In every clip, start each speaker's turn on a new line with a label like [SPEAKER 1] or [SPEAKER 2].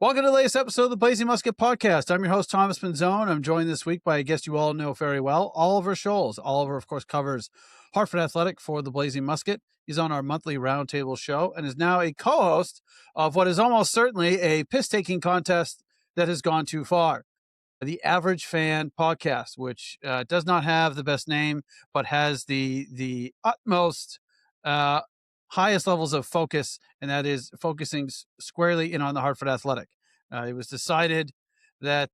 [SPEAKER 1] Welcome to the latest episode of the Blazing Musket podcast. I'm your host, Thomas Benzone. I'm joined this week by a guest you all know very well, Oliver Scholes. Oliver, of course, covers Hartford Athletic for the Blazing Musket. He's on our monthly roundtable show and is now a co-host of what is almost certainly a piss-taking contest that has gone too far. The Average Fan podcast, which does not have the best name, but has the utmost highest levels of focus, and that is focusing squarely in on the Hartford Athletic. It was decided that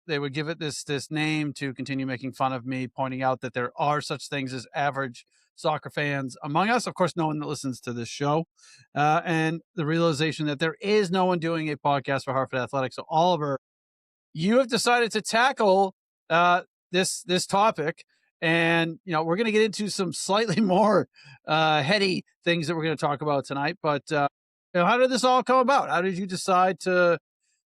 [SPEAKER 1] they would give it this name to continue making fun of me, pointing out that there are such things as average soccer fans among us. Of course, no one that listens to this show, and the realization that there is no one doing a podcast for Hartford Athletic. So, Oliver, you have decided to tackle this topic. And, we're going to get into some slightly more heady things that we're going to talk about tonight. But, how did this all come about? How did you decide to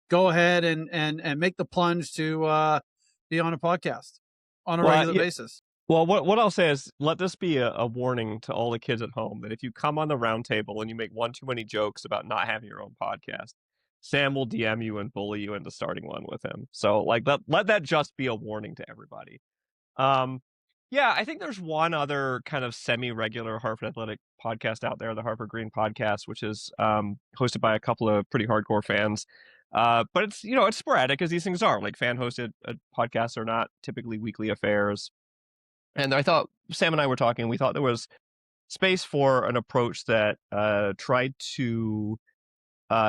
[SPEAKER 1] go ahead and make the plunge to be on a podcast on a regular basis?
[SPEAKER 2] Well, what I'll say is let this be a warning to all the kids at home that if you come on the round table and you make one too many jokes about not having your own podcast, Sam will DM you and bully you into starting one with him. So, let that just be a warning to everybody. Yeah, I think there's one other kind of semi-regular Hartford Athletic podcast out there, the Hartford Green podcast, which is hosted by a couple of pretty hardcore fans. But it's sporadic as these things are. Like fan-hosted podcasts are not typically weekly affairs. And I thought Sam and I were talking. We thought there was space for an approach that tried to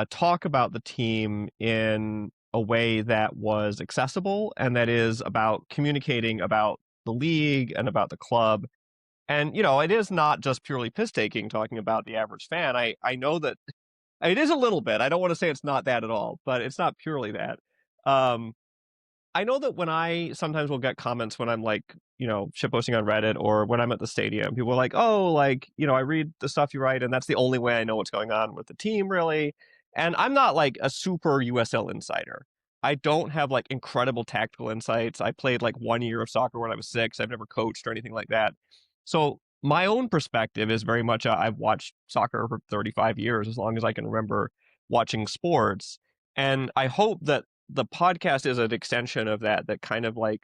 [SPEAKER 2] talk about the team in a way that was accessible, and that is about communicating about the league and about the club. And, it is not just purely piss-taking talking about the average fan. I know that it is a little bit. I don't want to say it's not that at all, but it's not purely that. I know that when I sometimes will get comments when I'm shitposting on Reddit or when I'm at the stadium, people are like, oh, I read the stuff you write and that's the only way I know what's going on with the team, really. And I'm not like a super USL insider. I don't have incredible tactical insights. I played 1 year of soccer when I was 6. I've never coached or anything like that. So my own perspective is very much I've watched soccer for 35 years, as long as I can remember watching sports. And I hope that the podcast is an extension of that kind of I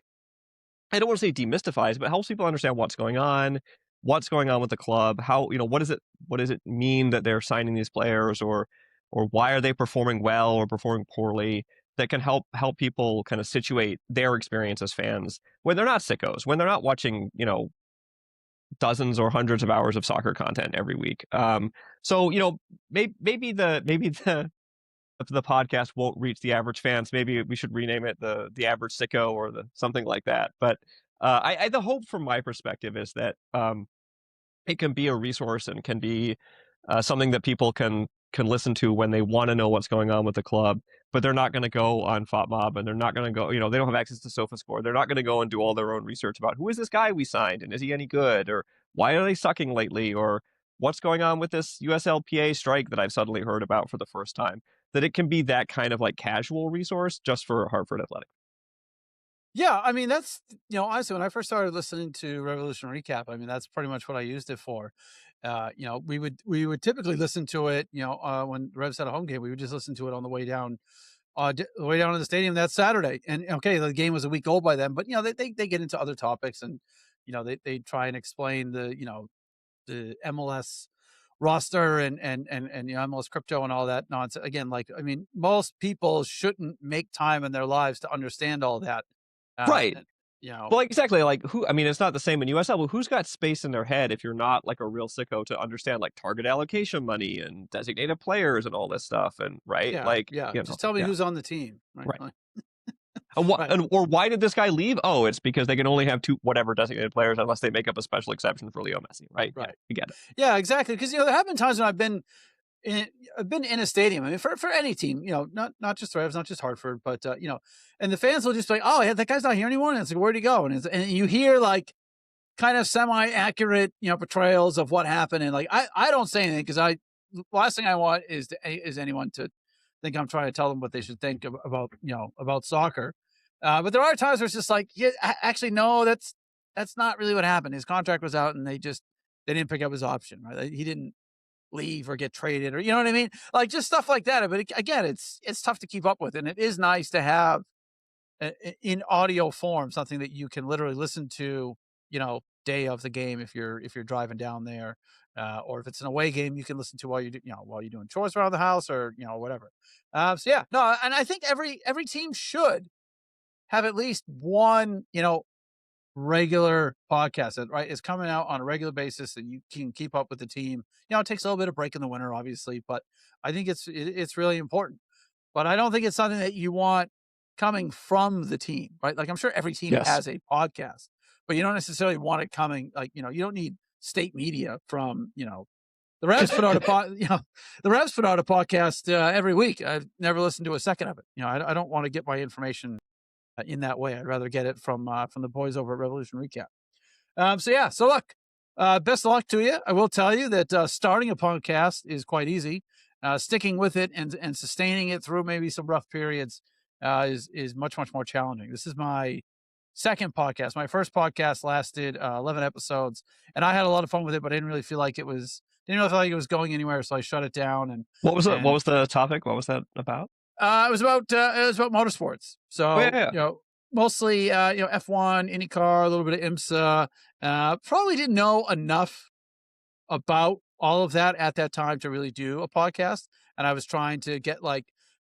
[SPEAKER 2] don't want to say demystifies, but helps people understand what's going on with the club, how, what does it mean that they're signing these players, or why are they performing well or performing poorly, that can help people kind of situate their experience as fans when they're not sickos, when they're not watching, dozens or hundreds of hours of soccer content every week. So, maybe the podcast won't reach the average fans. Maybe we should rename it the average sicko or something like that. But the hope from my perspective is that it can be a resource and can be something that people can listen to when they want to know what's going on with the club, but they're not going to go on FOTMob, and they're not going to go, they don't have access to SofaScore. They're not going to go and do all their own research about who is this guy we signed and is he any good, or why are they sucking lately, or what's going on with this USLPA strike that I've suddenly heard about for the first time. That it can be that kind of casual resource just for Hartford Athletic.
[SPEAKER 1] Yeah, I mean, that's, honestly, when I first started listening to Revolution Recap, I mean, that's pretty much what I used it for. We would typically listen to it, when Revs had a home game, we would just listen to it on the way down to the stadium that Saturday. And okay, the game was a week old by then, but they get into other topics, and they try and explain the MLS roster and MLS crypto and all that nonsense. Again, most people shouldn't make time in their lives to understand all that.
[SPEAKER 2] Right. Well, exactly. It's not the same in USL, but who's got space in their head if you're not a real sicko to understand target allocation money and designated players and all this stuff? And right.
[SPEAKER 1] Just tell me who's on the team. Right.
[SPEAKER 2] Or why did this guy leave? Oh, it's because they can only have 2 whatever designated players unless they make up a special exception for Leo Messi. Right. Yeah, you get it.
[SPEAKER 1] Yeah, exactly. Because there have been times when I've been in a stadium. I mean, for any team, not just Revs, not just Hartford, but and the fans will just be like, "Oh, yeah, that guy's not here anymore." And it's like, "Where'd he go?" And you hear kind of semi-accurate, portrayals of what happened. And I don't say anything because last thing I want is anyone to think I'm trying to tell them what they should think about soccer. But there are times where it's just actually, no, that's not really what happened. His contract was out, and they didn't pick up his option. Right? He didn't leave or get traded, or you know what I mean? Like just stuff like that. But again, it's tough to keep up with, and it is nice to have in audio form something that you can literally listen to, day of the game if you're driving down there, or if it's an away game you can listen to while while you're doing chores around the house, or whatever. So yeah, no, and I think every team should have at least one regular podcast that is coming out on a regular basis, and you can keep up with the team. It takes a little bit of break in the winter, obviously, but I think it's really important. But I don't think it's something that you want coming from the team, right? Like I'm sure every team
[SPEAKER 2] Yes.
[SPEAKER 1] has a podcast, but you don't necessarily want it coming you don't need state media from, the Revs put out the Revs put out a podcast every week. I've never listened to a second of it. I don't want to get my information in that way. I'd rather get it from the boys over at Revolution Recap. So look, best of luck to you. I will tell you that starting a podcast is quite easy. Sticking with it and sustaining it through maybe some rough periods is much more challenging. This is my second podcast. My first podcast lasted 11 episodes, and I had a lot of fun with it, but I didn't really feel like it was going anywhere, so I shut it down. And
[SPEAKER 2] what was the topic? What was that about?
[SPEAKER 1] It was about motorsports. So
[SPEAKER 2] Oh, yeah.
[SPEAKER 1] Mostly F1, IndyCar, a little bit of IMSA. Probably didn't know enough about all of that at that time to really do a podcast, and I was trying to get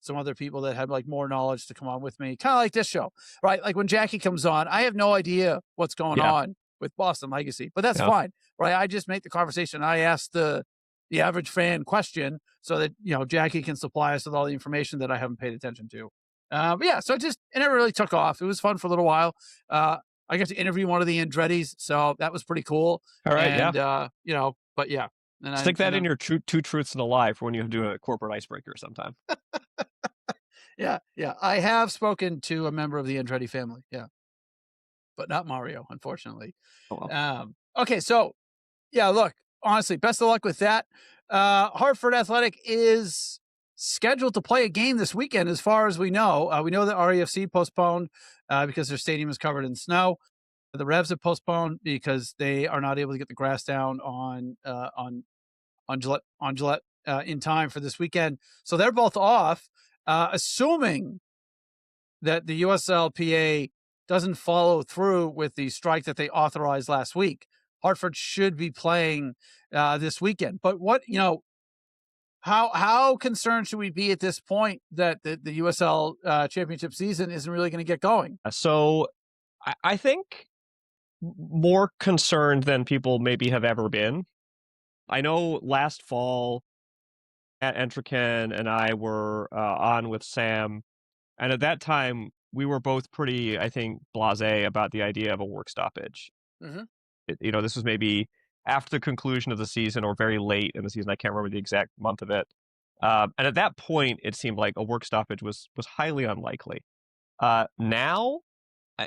[SPEAKER 1] some other people that had more knowledge to come on with me, kind of like this show, right? Like when Jackie comes on, I have no idea what's going on with Boston Legacy, but that's fine, right? I just make the conversation. I ask the average fan question so that Jackie can supply us with all the information that I haven't paid attention to. But yeah, so it never really took off. It was fun for a little while. I got to interview one of the Andrettis, so that was pretty cool.
[SPEAKER 2] All right,
[SPEAKER 1] and but yeah. And
[SPEAKER 2] stick that in your two truths and a lie for when you do a corporate icebreaker sometime.
[SPEAKER 1] Yeah. I have spoken to a member of the Andretti family, yeah, but not Mario, unfortunately.
[SPEAKER 2] Oh, well.
[SPEAKER 1] Okay, so yeah, look, honestly, best of luck with that. Hartford Athletic is scheduled to play a game this weekend, as far as we know. We know that REFC postponed because their stadium is covered in snow. The Revs have postponed because they are not able to get the grass down on Gillette in time for this weekend. So they're both off, assuming that the USLPA doesn't follow through with the strike that they authorized last week. Hartford should be playing this weekend. But how concerned should we be at this point that the USL championship season isn't really going to get going?
[SPEAKER 2] So I think more concerned than people maybe have ever been. I know last fall, Matt Entrecan and I were on with Sam, and at that time we were both pretty, I think, blasé about the idea of a work stoppage.
[SPEAKER 1] Mm-hmm.
[SPEAKER 2] This was maybe after the conclusion of the season or very late in the season. I can't remember the exact month of it. And at that point, it seemed like a work stoppage was highly unlikely. Now,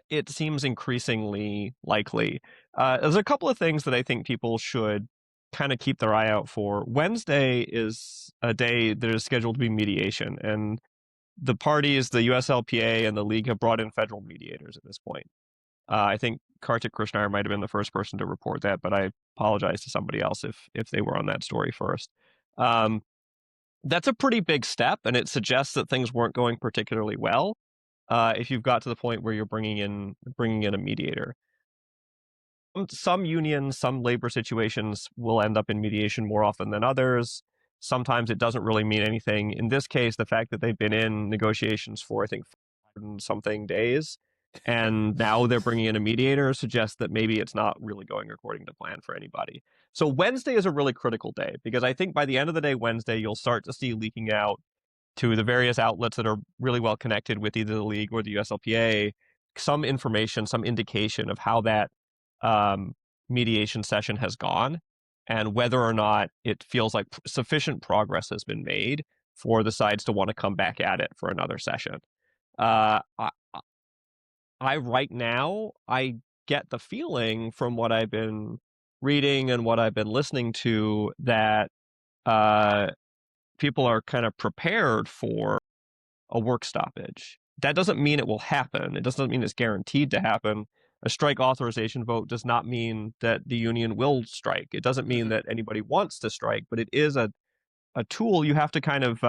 [SPEAKER 2] it seems increasingly likely. There's a couple of things that I think people should kind of keep their eye out for. Wednesday is a day that is scheduled to be mediation, and the parties, the USLPA and the league, have brought in federal mediators at this point. I think Kartik Krishnaiyer might have been the first person to report that, but I apologize to somebody else if they were on that story first. That's a pretty big step, and it suggests that things weren't going particularly well. If you've got to the point where you're bringing in a mediator, some unions, some labor situations will end up in mediation more often than others. Sometimes it doesn't really mean anything. In this case, the fact that they've been in negotiations for, I think, 500-something days, and now they're bringing in a mediator, suggests that maybe it's not really going according to plan for anybody. So Wednesday is a really critical day, because I think by the end of the day Wednesday, you'll start to see leaking out to the various outlets that are really well connected with either the league or the USLPA some information, some indication of how that mediation session has gone, and whether or not it feels like sufficient progress has been made for the sides to want to come back at it for another session. Right now, I get the feeling from what I've been reading and what I've been listening to that people are kind of prepared for a work stoppage. That doesn't mean it will happen. It doesn't mean it's guaranteed to happen. A strike authorization vote does not mean that the union will strike. It doesn't mean that anybody wants to strike, but it is a tool. You have to kind of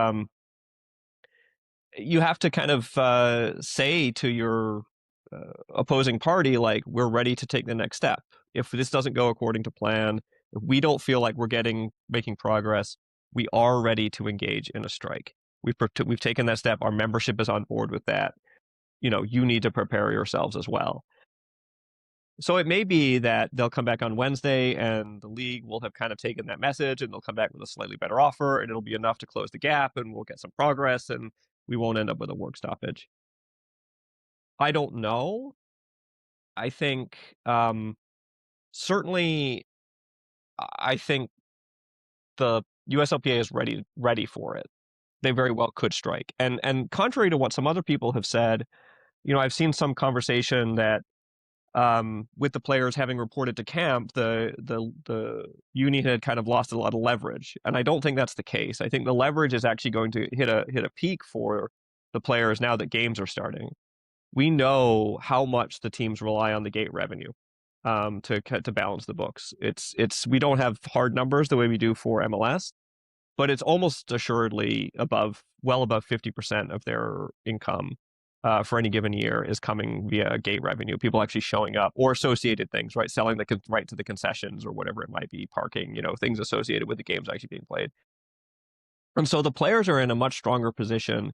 [SPEAKER 2] say to your opposing party, like, we're ready to take the next step. If this doesn't go according to plan, if we don't feel like we're making progress, we are ready to engage in a strike. We've taken that step. Our membership is on board with that. You need to prepare yourselves as well. So it may be that they'll come back on Wednesday and the league will have kind of taken that message and they'll come back with a slightly better offer and it'll be enough to close the gap and we'll get some progress and we won't end up with a work stoppage. I don't know. I think certainly I think the USLPA is ready for it. They very well could strike. And contrary to what some other people have said, I've seen some conversation that with the players having reported to camp, the union had kind of lost a lot of leverage, and I don't think that's the case. I think the leverage is actually going to hit a peak for the players now that games are starting. We know how much the teams rely on the gate revenue to balance the books. We don't have hard numbers the way we do for MLS, but it's almost assuredly well above 50% of their income for any given year is coming via gate revenue, people actually showing up, or associated things, right? Selling the right to the concessions or whatever it might be, parking, things associated with the games actually being played. And so the players are in a much stronger position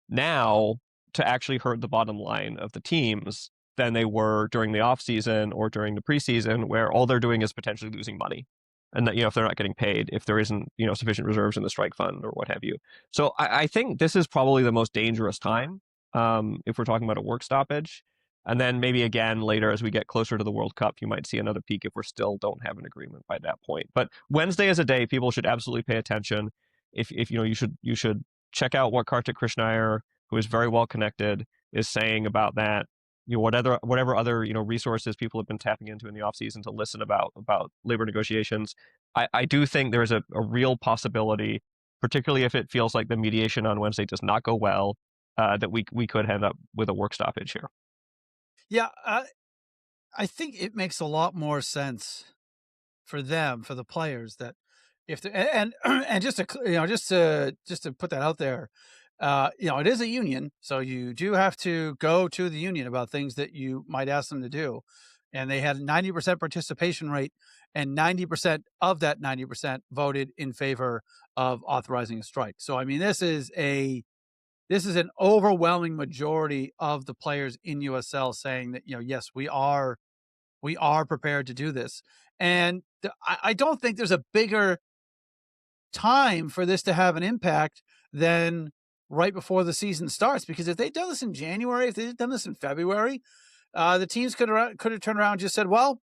[SPEAKER 2] now to actually hurt the bottom line of the teams than they were during the offseason or during the preseason, where all they're doing is potentially losing money. And that, if they're not getting paid, if there isn't, sufficient reserves in the strike fund or what have you. So I think this is probably the most dangerous time if we're talking about a work stoppage. And then maybe again later, as we get closer to the World Cup, you might see another peak if we still don't have an agreement by that point. But Wednesday is a day people should absolutely pay attention. If you should check out what Kartik Krishnaiyer, who is very well connected, is saying about that. Whatever other resources people have been tapping into in the offseason to listen about labor negotiations. I do think there's a real possibility, particularly if it feels like the mediation on Wednesday does not go well, that we could end up with a work stoppage here.
[SPEAKER 1] Yeah, I think it makes a lot more sense for them, for the players, that if and just to put that out there, it is a union, so you do have to go to the union about things that you might ask them to do. And they had 90% participation rate, and 90% of that 90% voted in favor of authorizing a strike. So, I mean, this is an overwhelming majority of the players in USL saying that, yes, we are prepared to do this. And I don't think there's a bigger time for this to have an impact than right before the season starts, because if they'd done this in January, if they'd done this in February, the teams could have turned around and just said, well,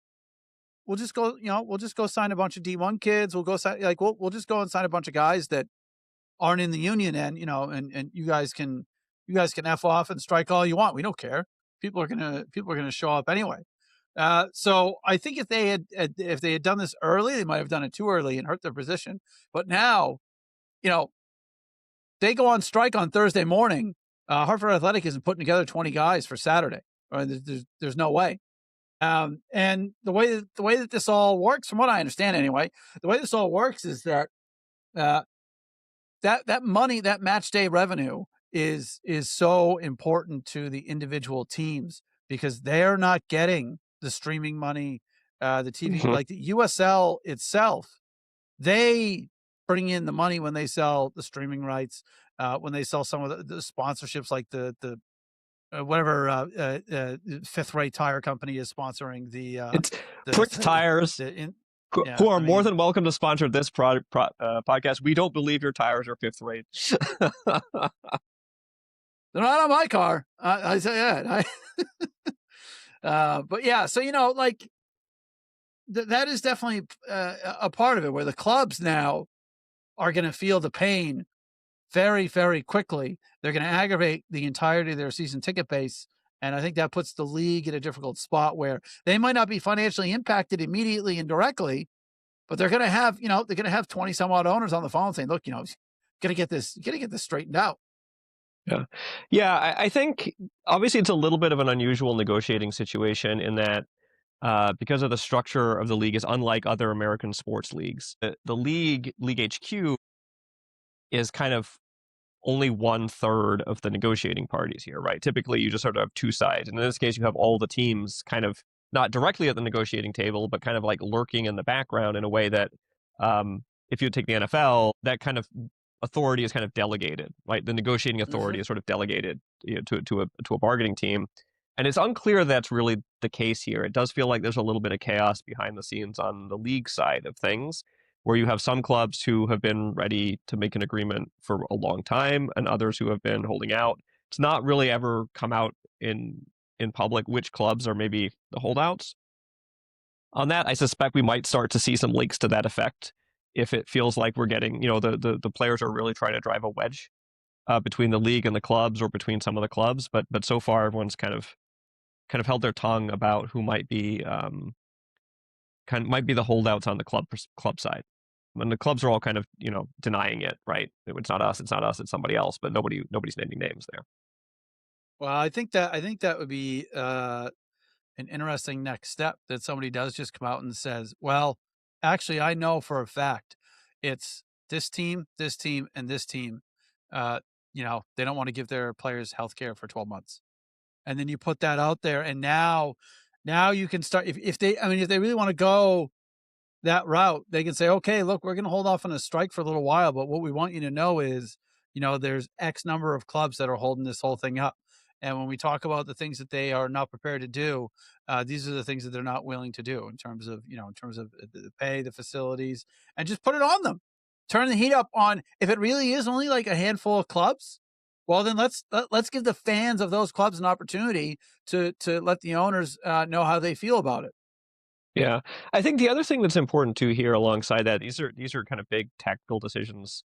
[SPEAKER 1] we'll just go sign a bunch of D1 kids. We'll go sign, we'll just go and sign a bunch of guys that aren't in the union, and and you guys can F off and strike all you want. We don't care. People are gonna show up anyway. So I think if they had done this early, they might have done it too early and hurt their position. But now, they go on strike on Thursday morning. Hartford Athletic isn't putting together 20 guys for Saturday. There's no way. And the way that this all works, from what I understand anyway, the way this all works is that that money, that match day revenue is so important to the individual teams, because they're not getting the streaming money, the TV, like the USL itself. They bring in the money when they sell the streaming rights, when they sell some of the sponsorships, like the whatever fifth rate tire company is sponsoring
[SPEAKER 2] it's Prince Tires, who are more than welcome to sponsor this podcast. We don't believe your tires are fifth rate.
[SPEAKER 1] They're not on my car. I say that. But yeah, so that is definitely a part of it, where the clubs now are going to feel the pain very, very quickly. They're going to aggravate the entirety of their season ticket base. And I think that puts the league in a difficult spot, where they might not be financially impacted immediately and directly, but they're going to have 20 some odd owners on the phone saying, look, got to get this straightened out.
[SPEAKER 2] Yeah. I think obviously it's a little bit of an unusual negotiating situation in that because of the structure of the league is unlike other American sports leagues. The league HQ is kind of only 1/3 of the negotiating parties here, right? Typically, you just sort of have two sides. And in this case, you have all the teams kind of not directly at the negotiating table, but kind of like lurking in the background in a way that, if you take the NFL, that kind of authority is kind of delegated, right? The negotiating authority is sort of delegated, to a bargaining team. And it's unclear that's really the case here. It does feel like there's a little bit of chaos behind the scenes on the league side of things, where you have some clubs who have been ready to make an agreement for a long time and others who have been holding out. It's not really ever come out in public which clubs are maybe the holdouts. On that, I suspect we might start to see some leaks to that effect if it feels like we're getting, the players are really trying to drive a wedge between the league and the clubs, or between some of the clubs. But so far, everyone's kind of held their tongue about who might be might be the holdouts on the club side. And the clubs are all kind of, denying it, right? It's not us, it's somebody else, but nobody's naming names there.
[SPEAKER 1] Well, I think that would be an interesting next step, that somebody does just come out and says, "Well, actually, I know for a fact it's this team, and this team. Uh, they don't want to give their players health care for 12 months." And then you put that out there, and now you can start, if they, I mean, if they really want to go that route, they can say, "Okay, look, we're going to hold off on a strike for a little while, but what we want you to know is, there's X number of clubs that are holding this whole thing up. And when we talk about the things that they are not prepared to do, these are the things that they're not willing to do in terms of, the pay, the facilities, and just put it on them. Turn the heat up on, if it really is only like a handful of clubs, well, then let's give the fans of those clubs an opportunity to let the owners know how they feel about it."
[SPEAKER 2] Yeah. I think the other thing that's important too here alongside that, these are kind of big tactical decisions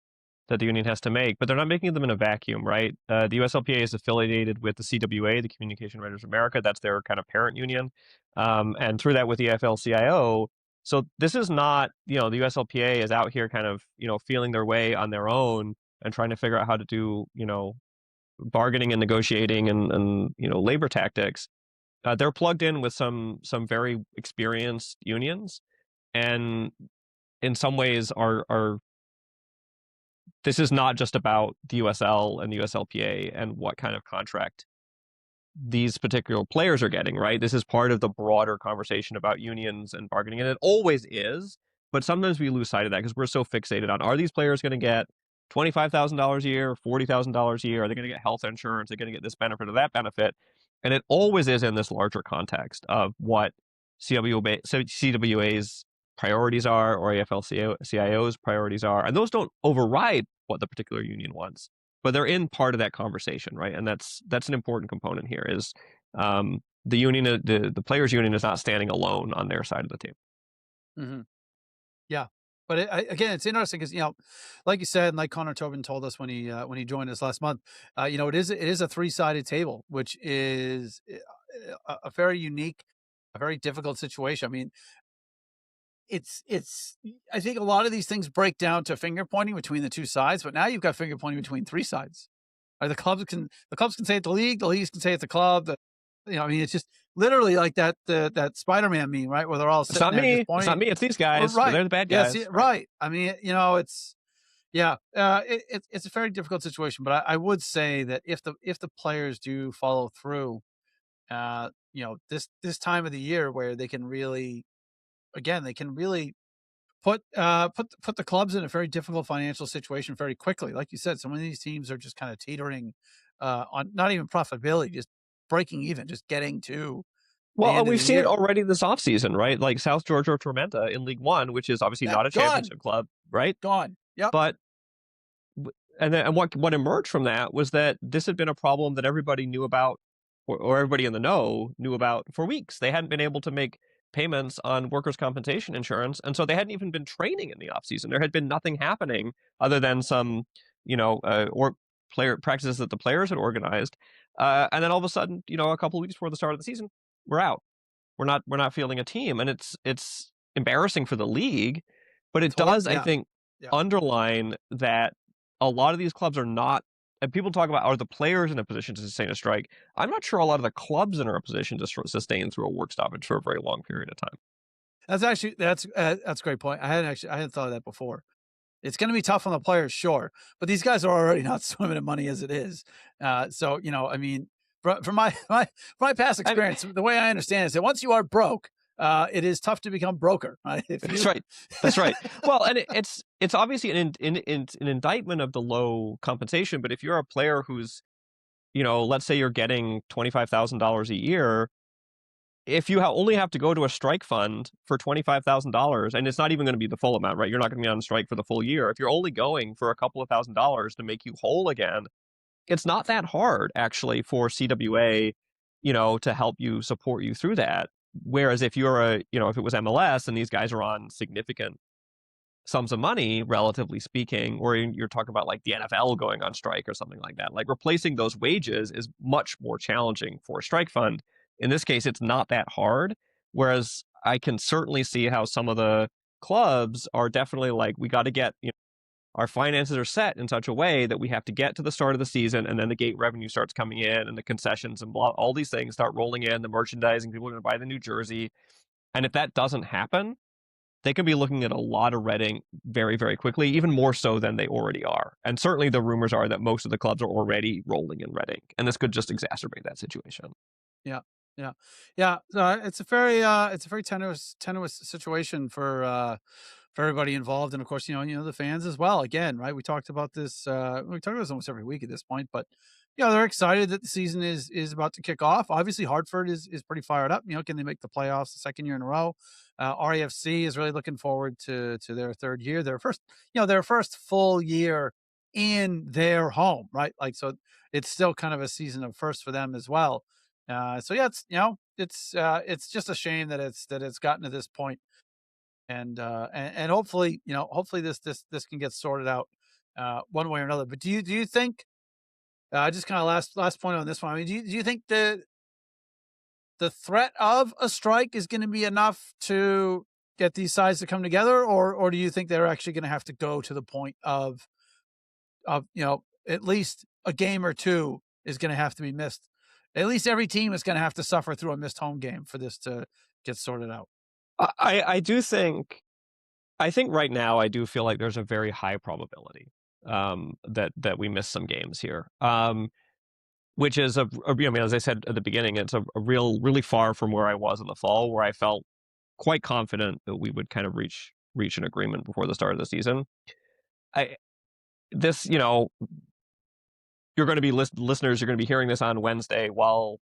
[SPEAKER 2] that the union has to make, but they're not making them in a vacuum, right? The USLPA is affiliated with the CWA, the Communication Writers of America. That's their kind of parent union. And through that with the AFL-CIO. So this is not, the USLPA is out here kind of, feeling their way on their own and trying to figure out how to do, bargaining and negotiating and labor tactics. They're plugged in with some very experienced unions, and in some ways are this is not just about the USL and the USLPA and what kind of contract these particular players are getting, right? This is part of the broader conversation about unions and bargaining, and it always is. But sometimes we lose sight of that because we're so fixated on, are these players going to get $25,000 a year, $40,000 a year? Are they going to get health insurance? Are they going to get this benefit or that benefit? And it always is in this larger context of what CWA's priorities are, or AFL-CIO's priorities are. And those don't override what the particular union wants, but they're in part of that conversation, right? And that's an important component here. Is the union, the players' union, is not standing alone on their side of the team.
[SPEAKER 1] Mm-hmm. Yeah, but again, it's interesting because, like you said, and like Connor Tobin told us when he joined us last month, it is a 3-sided table, which is a very unique, a very difficult situation. I mean, it's I think a lot of these things break down to finger pointing between the two sides, but now you've got finger pointing between 3 sides. The clubs can say it's the leagues can say it's the club. I mean, it's just literally like that Spider-Man meme, right? Where they're all
[SPEAKER 2] It's
[SPEAKER 1] sitting
[SPEAKER 2] not
[SPEAKER 1] there
[SPEAKER 2] me.
[SPEAKER 1] just pointing.
[SPEAKER 2] It's not me. It's these
[SPEAKER 1] Well,
[SPEAKER 2] guys.
[SPEAKER 1] right.
[SPEAKER 2] They're the bad
[SPEAKER 1] Yes,
[SPEAKER 2] guys.
[SPEAKER 1] right. I mean, it's, yeah, it's a very difficult situation, but I would say that if the players do follow through, this time of the year where they can really, again, they can really put the clubs in a very difficult financial situation very quickly. Like you said, some of these teams are just kind of teetering on not even profitability, just breaking even, just getting to the
[SPEAKER 2] Well,
[SPEAKER 1] end of
[SPEAKER 2] we've
[SPEAKER 1] the
[SPEAKER 2] seen it
[SPEAKER 1] year.
[SPEAKER 2] already this offseason, right? Like South Georgia Tormenta in League One, which is obviously
[SPEAKER 1] Yeah,
[SPEAKER 2] not a
[SPEAKER 1] gone,
[SPEAKER 2] championship club, right?
[SPEAKER 1] gone. Yep.
[SPEAKER 2] But and what emerged from that was that this had been a problem that everybody knew about, or everybody in the know knew about for weeks. They hadn't been able to make payments on workers' compensation insurance, and so they hadn't even been training in the off season. There had been nothing happening other than some, or player practices that the players had organized, and then all of a sudden, a couple of weeks before the start of the season, we're out. We're not fielding a team, and it's embarrassing for the league, but it does, I
[SPEAKER 1] Yeah.
[SPEAKER 2] think,
[SPEAKER 1] Yeah.
[SPEAKER 2] underline that a lot of these clubs are not and people talk about, are the players in a position to sustain a strike? I'm not sure a lot of the clubs are in a position to sustain through a work stoppage for a very long period of time.
[SPEAKER 1] That's a great point. I hadn't thought of that before. It's going to be tough on the players, sure, but these guys are already not swimming in money as it is. So I mean, from my past experience, the way I understand it is that once you are broke, it is tough to become broker. Right?
[SPEAKER 2] That's right. That's right. Well, and it's obviously an indictment of the low compensation. But if you're a player who's, let's say you're getting $25,000 a year, if you only have to go to a strike fund for $25,000, and it's not even going to be the full amount, right? You're not going to be on strike for the full year. If you're only going for a couple of $1,000s to make you whole again, it's not that hard actually for CWA, to help you support you through that. Whereas if you're if it was MLS and these guys are on significant sums of money, relatively speaking, or you're talking about like the NFL going on strike or something like that, like replacing those wages is much more challenging for a strike fund. In this case, it's not that hard. Whereas I can certainly see how some of the clubs are definitely like, we got to get, our finances are set in such a way that we have to get to the start of the season, and then the gate revenue starts coming in, and the concessions and all these things start rolling in, the merchandising, people are going to buy the new jersey. And if that doesn't happen, they can be looking at a lot of redding very, very quickly, even more so than they already are. And certainly the rumors are that most of the clubs are already rolling in redding, and this could just exacerbate that situation.
[SPEAKER 1] Yeah, yeah, yeah. It's a very tenuous situation for everybody involved, and of course, the fans as well. Again, right? We talked about this. We talk about this almost every week at this point, but they're excited that the season is about to kick off. Obviously, Hartford is pretty fired up. Can they make the playoffs the second year in a row? RAFC is really looking forward to their third year, their first full year in their home, right? Like, so it's still kind of a season of first for them as well. So yeah, it's just a shame that it's gotten to this point, and hopefully, hopefully this can get sorted out one way or another. But do you think, just kind of last point on this one? I mean, do you think the threat of a strike is going to be enough to get these sides to come together, or do you think they're actually going to have to go to the point of at least a game or two is going to have to be missed? At least every team is going to have to suffer through a missed home game for this to get sorted out.
[SPEAKER 2] I do think, right now, I do feel like there's a very high probability that we miss some games here. Which is as I said at the beginning, it's a really far from where I was in the fall, where I felt quite confident that we would kind of reach an agreement before the start of the season. You're going to be listeners, you're going to be hearing this on Wednesday while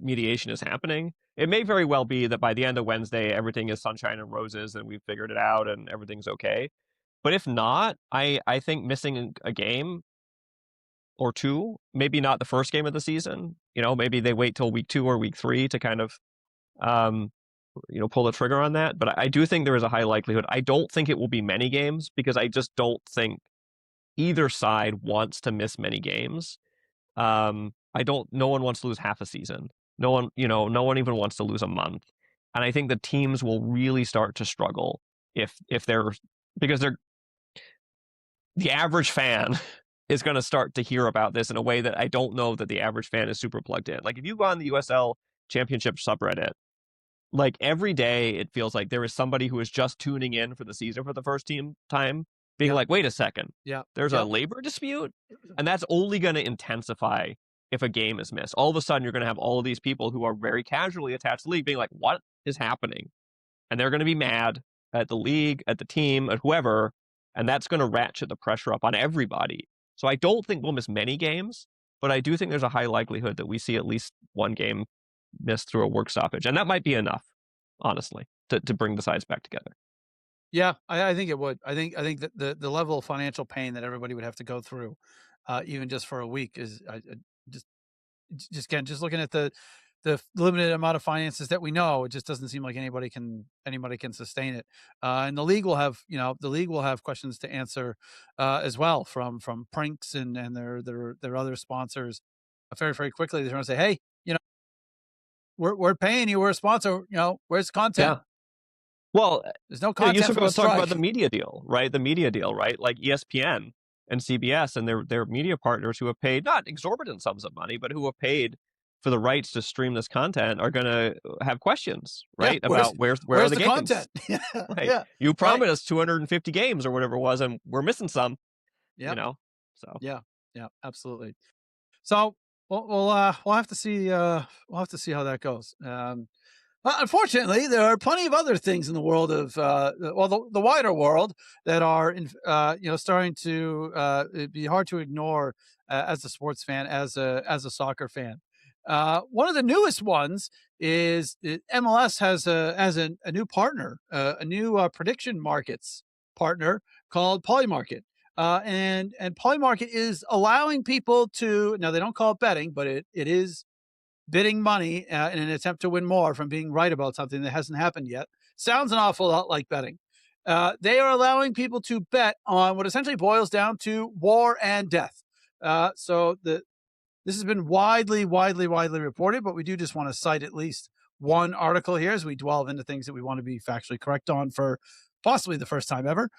[SPEAKER 2] mediation is happening. It may very well be that by the end of Wednesday, everything is sunshine and roses and we've figured it out and everything's okay. But if not, I think missing a game or two, maybe not the first game of the season, maybe they wait till week 2 or week 3 to kind of, pull the trigger on that. But I do think there is a high likelihood. I don't think it will be many games, because I just don't think either side wants to miss many games. No one wants to lose half a season. No one even wants to lose a month. And I think the teams will really start to struggle if because the average fan is going to start to hear about this in a way that I don't know that the average fan is super plugged in. Like, if you go on the USL Championship subreddit, like every day it feels like there is somebody who is just tuning in for the season for the first time, being like, wait a second, there's a labor dispute? And that's only going to intensify if a game is missed. All of a sudden, you're going to have all of these people who are very casually attached to the league being like, what is happening? And they're going to be mad at the league, at the team, at whoever, and that's going to ratchet the pressure up on everybody. So I don't think we'll miss many games, but I do think there's a high likelihood that we see at least one game missed through a work stoppage. And that might be enough, honestly, to bring the sides back together.
[SPEAKER 1] Yeah, I think it would. I think that the level of financial pain that everybody would have to go through, even just for a week, is just looking at the limited amount of finances that we know, it just doesn't seem like anybody can sustain it. And the league will have questions to answer as well from Prinks and their other sponsors. Very, very quickly, they're going to say, hey, we're paying you, we're a sponsor, where's content?
[SPEAKER 2] Yeah. Well,
[SPEAKER 1] there's no content.
[SPEAKER 2] You talk about the media deal, right? The media deal, right? Like ESPN and CBS and their media partners who have paid not exorbitant sums of money, but who have paid for the rights to stream this content are going to have questions, right? About where are the games?
[SPEAKER 1] Content?
[SPEAKER 2] Right.
[SPEAKER 1] Yeah.
[SPEAKER 2] You promised us 250 games or whatever it was, and we're missing some.
[SPEAKER 1] Yep.
[SPEAKER 2] So
[SPEAKER 1] yeah, absolutely. So we'll have to see how that goes. Unfortunately, there are plenty of other things in the world of the wider world that are starting to be hard to ignore as a sports fan, as a soccer fan. One of the newest ones is MLS has a new partner, a new prediction markets partner called Polymarket. And Polymarket is allowing people to, now they don't call it betting, but it is bidding money in an attempt to win more from being right about something that hasn't happened yet. Sounds an awful lot like betting. They are allowing people to bet on what essentially boils down to war and death. This has been widely reported, but we do just want to cite at least one article here as we delve into things that we want to be factually correct on for possibly the first time ever.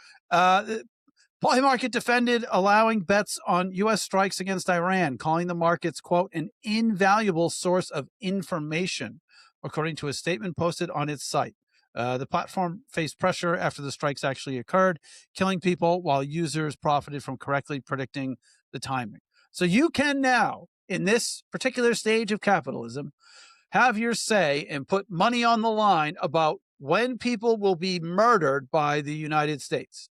[SPEAKER 1] Polymarket defended allowing bets on U.S. strikes against Iran, calling the markets, quote, an invaluable source of information, according to a statement posted on its site. The platform faced pressure after the strikes actually occurred, killing people while users profited from correctly predicting the timing. So you can now, in this particular stage of capitalism, have your say and put money on the line about when people will be murdered by the United States.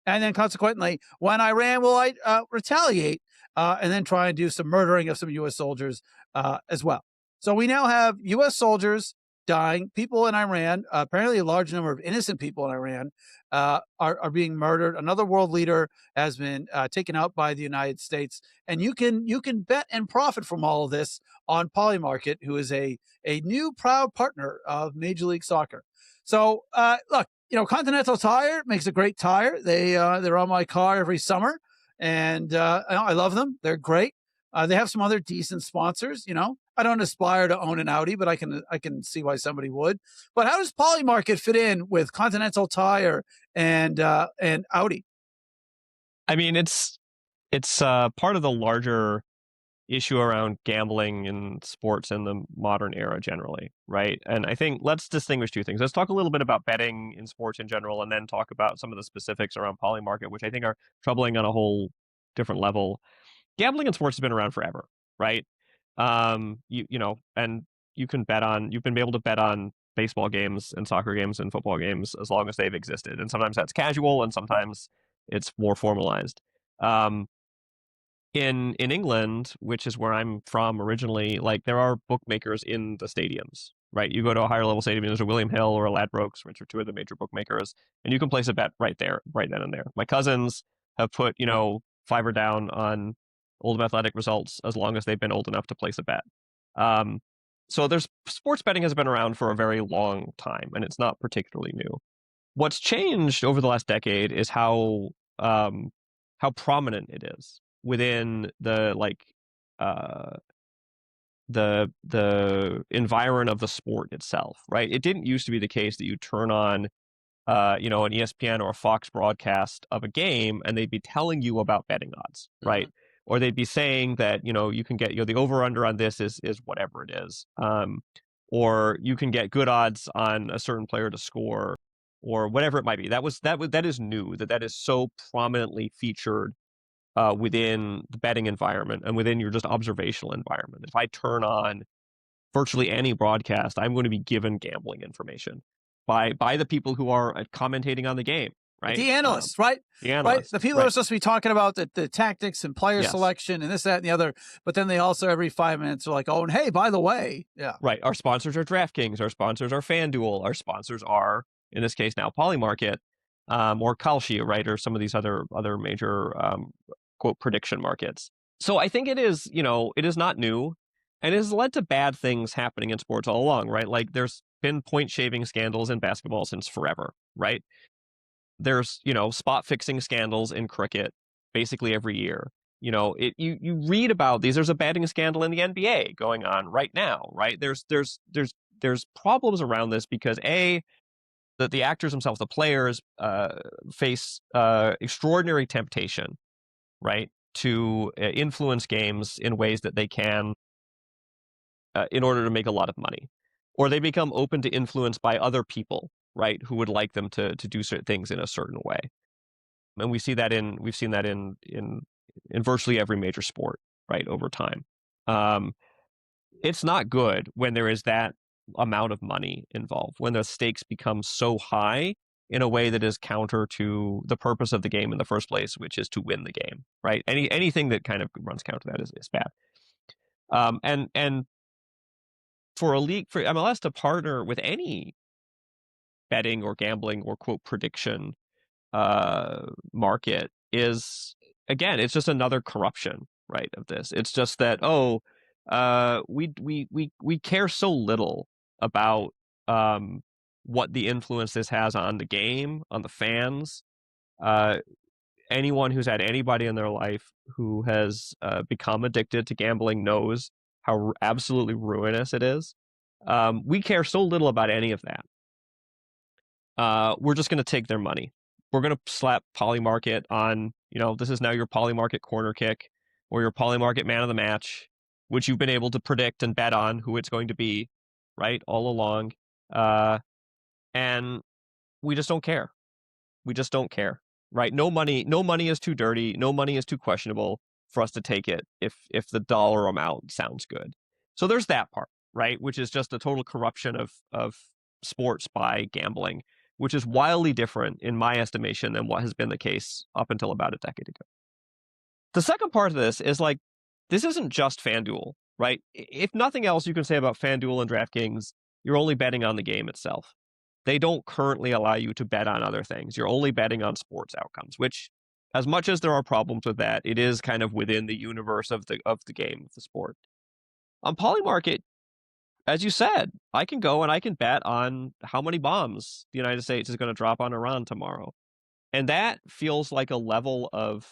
[SPEAKER 1] And then consequently, when Iran will retaliate and then try and do some murdering of some U.S. soldiers as well. So we now have U.S. soldiers dying, people in Iran, apparently a large number of innocent people in Iran are being murdered. Another world leader has been taken out by the United States. And you can bet and profit from all of this on Polymarket, who is a new proud partner of Major League Soccer. So look, Continental Tire makes a great tire. They're on my car every summer, and I love them. They're great. They have some other decent sponsors. I don't aspire to own an Audi, but I can see why somebody would. But how does Polymarket fit in with Continental Tire and Audi?
[SPEAKER 2] I mean, it's part of the larger issue around gambling in sports in the modern era generally, right? And I think let's distinguish two things. Let's talk a little bit about betting in sports in general, and then talk about some of the specifics around Polymarket, which I think are troubling on a whole different level. Gambling in sports has been around forever, right? And you've been able to bet on baseball games and soccer games and football games as long as they've existed. And sometimes that's casual and sometimes it's more formalized. In England, which is where I'm from originally, like there are bookmakers in the stadiums, right? You go to a higher level stadium, there's a William Hill or a Ladbrokes, which are two of the major bookmakers, and you can place a bet right there, right then and there. My cousins have put, fiver down on Oldham Athletic results as long as they've been old enough to place a bet. So sports betting has been around for a very long time, and it's not particularly new. What's changed over the last decade is how prominent it is within the environment of the sport itself, right? It didn't used to be the case that you turn on an ESPN or a Fox broadcast of a game and they'd be telling you about betting odds, right? Mm-hmm. Or they'd be saying that you can get the over under on this is whatever it is, or you can get good odds on a certain player to score or whatever it might be. That is new, that is so prominently featured within the betting environment and within your just observational environment. If I turn on virtually any broadcast, I'm going to be given gambling information by the people who are commentating on the game, right?
[SPEAKER 1] The analysts, right?
[SPEAKER 2] The analysts,
[SPEAKER 1] right? The people who are supposed to be talking about the tactics and player selection and this, that, and the other. But then they also every 5 minutes are like, oh, and hey, by the way,
[SPEAKER 2] right. Our sponsors are DraftKings. Our sponsors are FanDuel. Our sponsors are, in this case now, Polymarket, or Kalshi, right? Or some of these other major quote prediction markets. So I think it is not new, and it has led to bad things happening in sports all along, right? Like there's been point shaving scandals in basketball since forever, right? There's spot fixing scandals in cricket basically every year. You read about these. There's a betting scandal in the NBA going on right now, right? There's problems around this because that the actors themselves, the players, face extraordinary temptation right, to influence games in ways that they can in order to make a lot of money, or they become open to influence by other people, right, who would like them to do certain things in a certain way. And we've seen that in virtually every major sport, right, over time. It's not good when there is that amount of money involved, when the stakes become so high in a way that is counter to the purpose of the game in the first place, which is to win the game, right? Anything that kind of runs counter to that is bad. And for a league, for MLS to partner with any betting or gambling or quote prediction market is, again, it's just another corruption, right, of this. It's just that, we care so little about what the influence this has on the game, on the fans. Anyone who's had anybody in their life who has become addicted to gambling knows how absolutely ruinous it is. We care so little about any of that. We're just going to take their money. We're going to slap Polymarket on, this is now your Polymarket corner kick or your Polymarket man of the match, which you've been able to predict and bet on who it's going to be, right, all along. And we just don't care. We just don't care, right? No money is too dirty. No money is too questionable for us to take it if the dollar amount sounds good. So there's that part, right, which is just a total corruption of sports by gambling, which is wildly different in my estimation than what has been the case up until about a decade ago. The second part of this is like, this isn't just FanDuel, right? If nothing else you can say about FanDuel and DraftKings, you're only betting on the game itself. They don't currently allow you to bet on other things. You're only betting on sports outcomes, which, as much as there are problems with that, it is kind of within the universe of the game, of the sport. On Polymarket, as you said, I can go and I can bet on how many bombs the United States is going to drop on Iran tomorrow. And that feels like a level of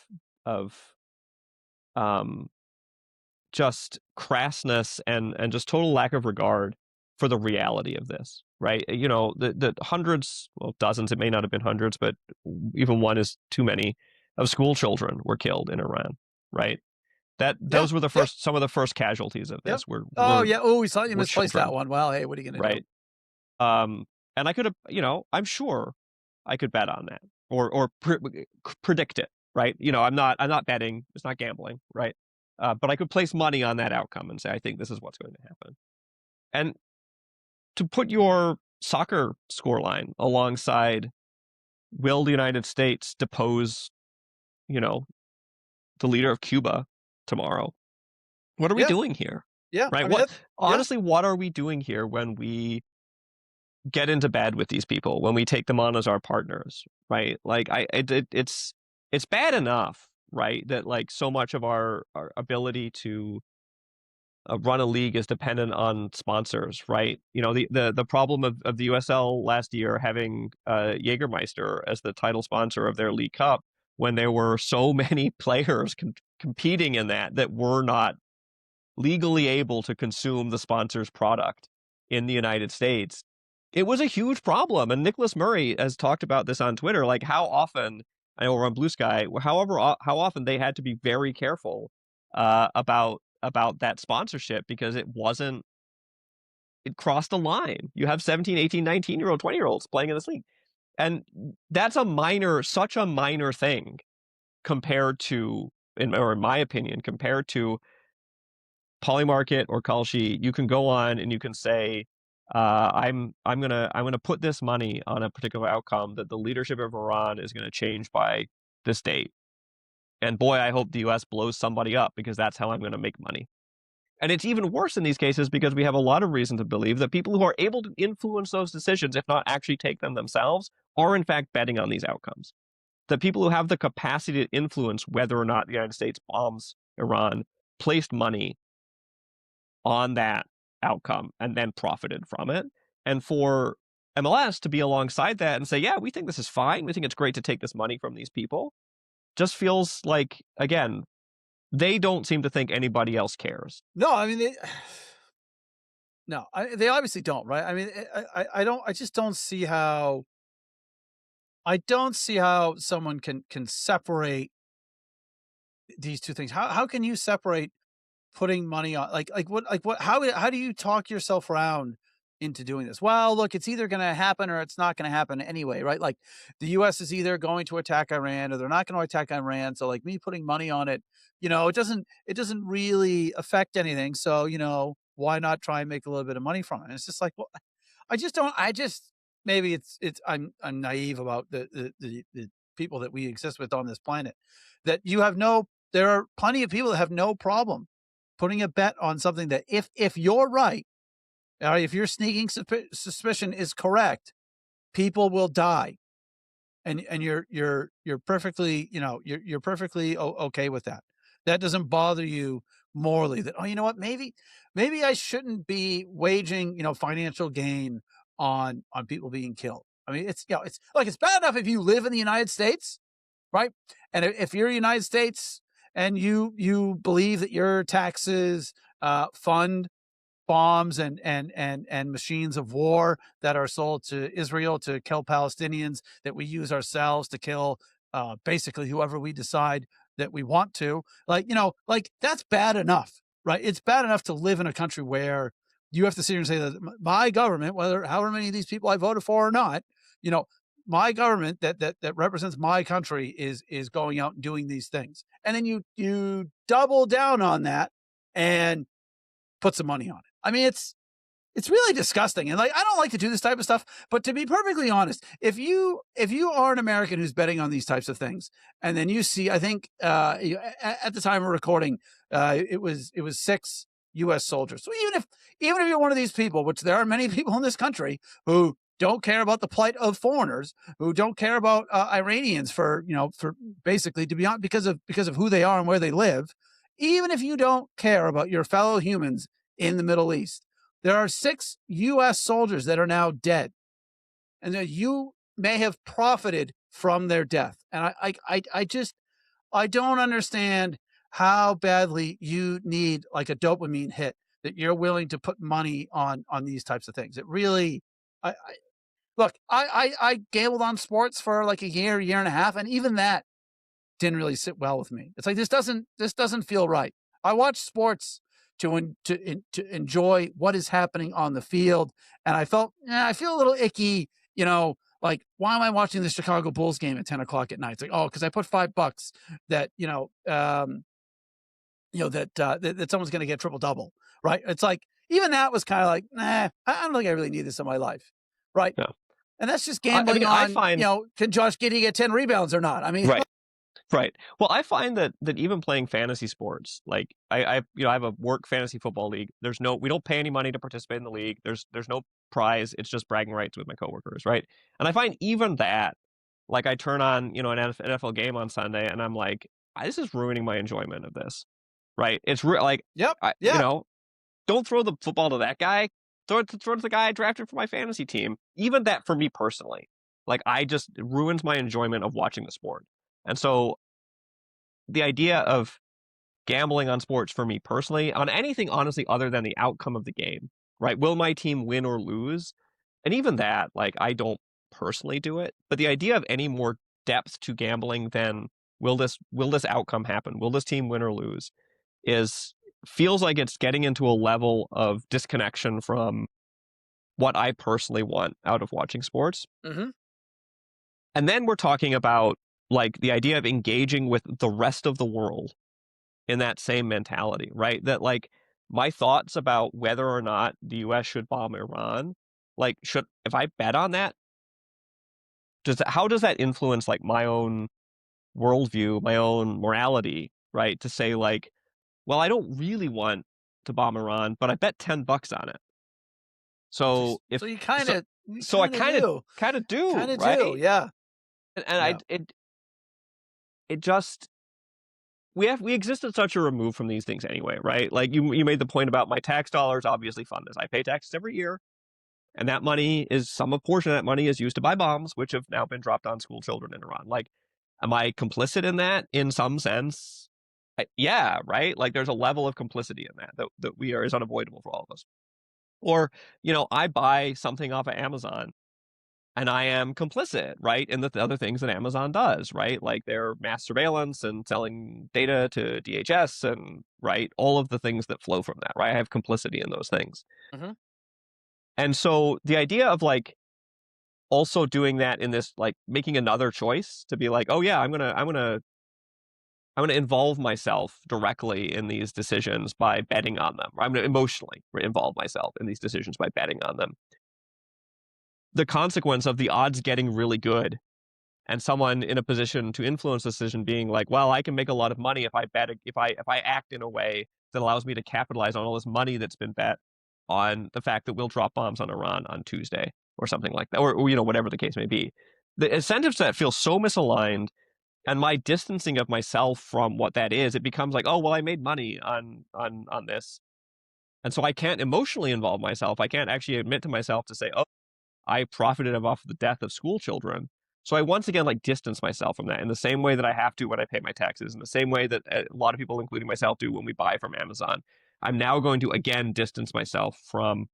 [SPEAKER 2] just crassness and just total lack of regard for the reality of this, right? The hundreds, well, dozens, it may not have been hundreds, but even one is too many, of school children were killed in Iran, right? Those were some of the first casualties of this.
[SPEAKER 1] Yep. We saw you misplaced
[SPEAKER 2] children,
[SPEAKER 1] that one. Well, hey, what are you going to do?
[SPEAKER 2] Right. And I could have, I'm sure I could bet on that or predict it, right? I'm not betting. It's not gambling, right? But I could place money on that outcome and say, I think this is what's going to happen. And to put your soccer scoreline alongside, will the United States depose, the leader of Cuba tomorrow? What are we doing here?
[SPEAKER 1] Yeah.
[SPEAKER 2] Right. Honestly, what are we doing here when we get into bed with these people, when we take them on as our partners? Right. Like it's bad enough, right, that like so much of our ability to run a league is dependent on sponsors, right? The problem of the USL last year having Jägermeister as the title sponsor of their League Cup, when there were so many players competing in that were not legally able to consume the sponsor's product in the United States. It was a huge problem. And Nicholas Murray has talked about this on Twitter, like how often, I know we're on BlueSky, how often they had to be very careful about that sponsorship because it crossed the line. You have 17, 18, 19-year-old, 20-year-olds playing in this league. And that's such a minor thing compared to, in my opinion, compared to Polymarket or Kalshi. You can go on and you can say, I'm gonna put this money on a particular outcome that the leadership of Iran is gonna change by this date. And boy, I hope the US blows somebody up because that's how I'm gonna make money. And it's even worse in these cases because we have a lot of reason to believe that people who are able to influence those decisions, if not actually take them themselves, are in fact betting on these outcomes. That people who have the capacity to influence whether or not the United States bombs Iran placed money on that outcome and then profited from it. And for MLS to be alongside that and say, yeah, we think this is fine. We think it's great to take this money from these people, just feels like, again, they don't seem to think anybody else cares.
[SPEAKER 1] No, I mean, they obviously don't, right? I mean, I just don't see how. I don't see how someone can separate these two things? How can you separate putting money on what how do you talk yourself around into doing this? Well, look, it's either going to happen or it's not going to happen anyway, right? Like the US is either going to attack Iran or they're not going to attack Iran. So like me putting money on it, it doesn't really affect anything. So, why not try and make a little bit of money from it? And it's just like, well, I just maybe it's I'm naive about the people that we exist with on this planet, that there are plenty of people that have no problem putting a bet on something that if you're right, if your sneaking suspicion is correct, people will die, and you're perfectly you're perfectly okay with that. That doesn't bother you morally. That, oh, you know what, maybe I shouldn't be waging financial gain on people being killed. I mean, it's like, it's bad enough if you live in the United States, right? And if you're United States and you believe that your taxes fund bombs and machines of war that are sold to Israel to kill Palestinians, that we use ourselves to kill basically whoever we decide that we want to, like that's bad enough, right? It's bad enough to live in a country where you have to sit here and say that my government, whether however many of these people I voted for or not, you know, my government that represents my country is going out and doing these things, and then you double down on that and put some money on it. I mean, it's really disgusting. And like, I don't like to do this type of stuff, but to be perfectly honest, if you are an American who's betting on these types of things, and then you see, I think at the time of recording, it was 6 U.S. soldiers. So even if you're one of these people, which there are many people in this country who don't care about the plight of foreigners, who don't care about Iranians for basically, to be honest, because of who they are and where they live, even if you don't care about your fellow humans in the Middle East, there are 6 U.S. soldiers that are now dead, and that you may have profited from their death. And I don't understand how badly you need like a dopamine hit that you're willing to put money on these types of things. It really, look, I gambled on sports for like a year and a half, and even that didn't really sit well with me. It's like, this doesn't feel right. I watch sports to enjoy what is happening on the field, and I feel a little icky. Like, why am I watching the Chicago Bulls game at 10 o'clock at night? It's like, oh, because I put $5 that that someone's going to get triple double, right? It's like, even that was kind of like, nah, I don't think I really need this in my life, right?
[SPEAKER 2] No.
[SPEAKER 1] And that's just
[SPEAKER 2] I
[SPEAKER 1] gambling
[SPEAKER 2] mean, I
[SPEAKER 1] on,
[SPEAKER 2] find
[SPEAKER 1] can Josh Giddey get 10 rebounds or not? I mean,
[SPEAKER 2] right. Right. Well, I find that even playing fantasy sports, like I have a work fantasy football league. We don't pay any money to participate in the league. There's no prize. It's just bragging rights with my coworkers, right? And I find even that, like, I turn on an NFL game on Sunday, and I'm like, this is ruining my enjoyment of this, right? It's like,
[SPEAKER 1] yep, yeah.
[SPEAKER 2] Don't throw the football to that guy. Throw it to the guy I drafted for my fantasy team. Even that, for me personally, like, it ruins my enjoyment of watching the sport. And so the idea of gambling on sports for me personally, on anything honestly other than the outcome of the game, right? Will my team win or lose? And even that, like, I don't personally do it. But the idea of any more depth to gambling than will this outcome happen? Will this team win or lose? Feels like it's getting into a level of disconnection from what I personally want out of watching sports.
[SPEAKER 1] Mm-hmm.
[SPEAKER 2] And then we're talking about like the idea of engaging with the rest of the world in that same mentality, right? That, like, my thoughts about whether or not the US should bomb Iran, like, if I bet on that, how does that influence like my own worldview, my own morality, right? To say, like, well, I don't really want to bomb Iran, but I bet $10 on it. So
[SPEAKER 1] so you kind of
[SPEAKER 2] I kind of do, right?
[SPEAKER 1] yeah.
[SPEAKER 2] And
[SPEAKER 1] yeah.
[SPEAKER 2] it just, we exist at such a remove from these things anyway, right? Like, you made the point about my tax dollars obviously fund this. I pay taxes every year, and that money some portion of that money is used to buy bombs, which have now been dropped on school children in Iran. Like, am I complicit in that in some sense? Yeah, right? Like, there's a level of complicity in that is unavoidable for all of us. Or, I buy something off of Amazon, and I am complicit, right, in the other things that Amazon does, right, like their mass surveillance and selling data to DHS, and right, all of the things that flow from that, right? I have complicity in those things.
[SPEAKER 1] Mhm.
[SPEAKER 2] And so the idea of like also doing that in this, like making another choice to be like, oh yeah, I'm gonna involve myself directly in these decisions by betting on them. I'm gonna emotionally involve myself in these decisions by betting on them. The consequence of the odds getting really good and someone in a position to influence the decision being like, well, I can make a lot of money if I bet, if I act in a way that allows me to capitalize on all this money that's been bet on the fact that we'll drop bombs on Iran on Tuesday or something like that, or whatever the case may be. The incentives to that feel so misaligned, and my distancing of myself from what that is, it becomes like, oh well, I made money on this, and so I can't emotionally involve myself. I can't actually admit to myself to say, oh, I profited off the death of school children. So I once again like distance myself from that in the same way that I have to when I pay my taxes, in the same way that a lot of people, including myself, do when we buy from Amazon. I'm now going to again distance myself from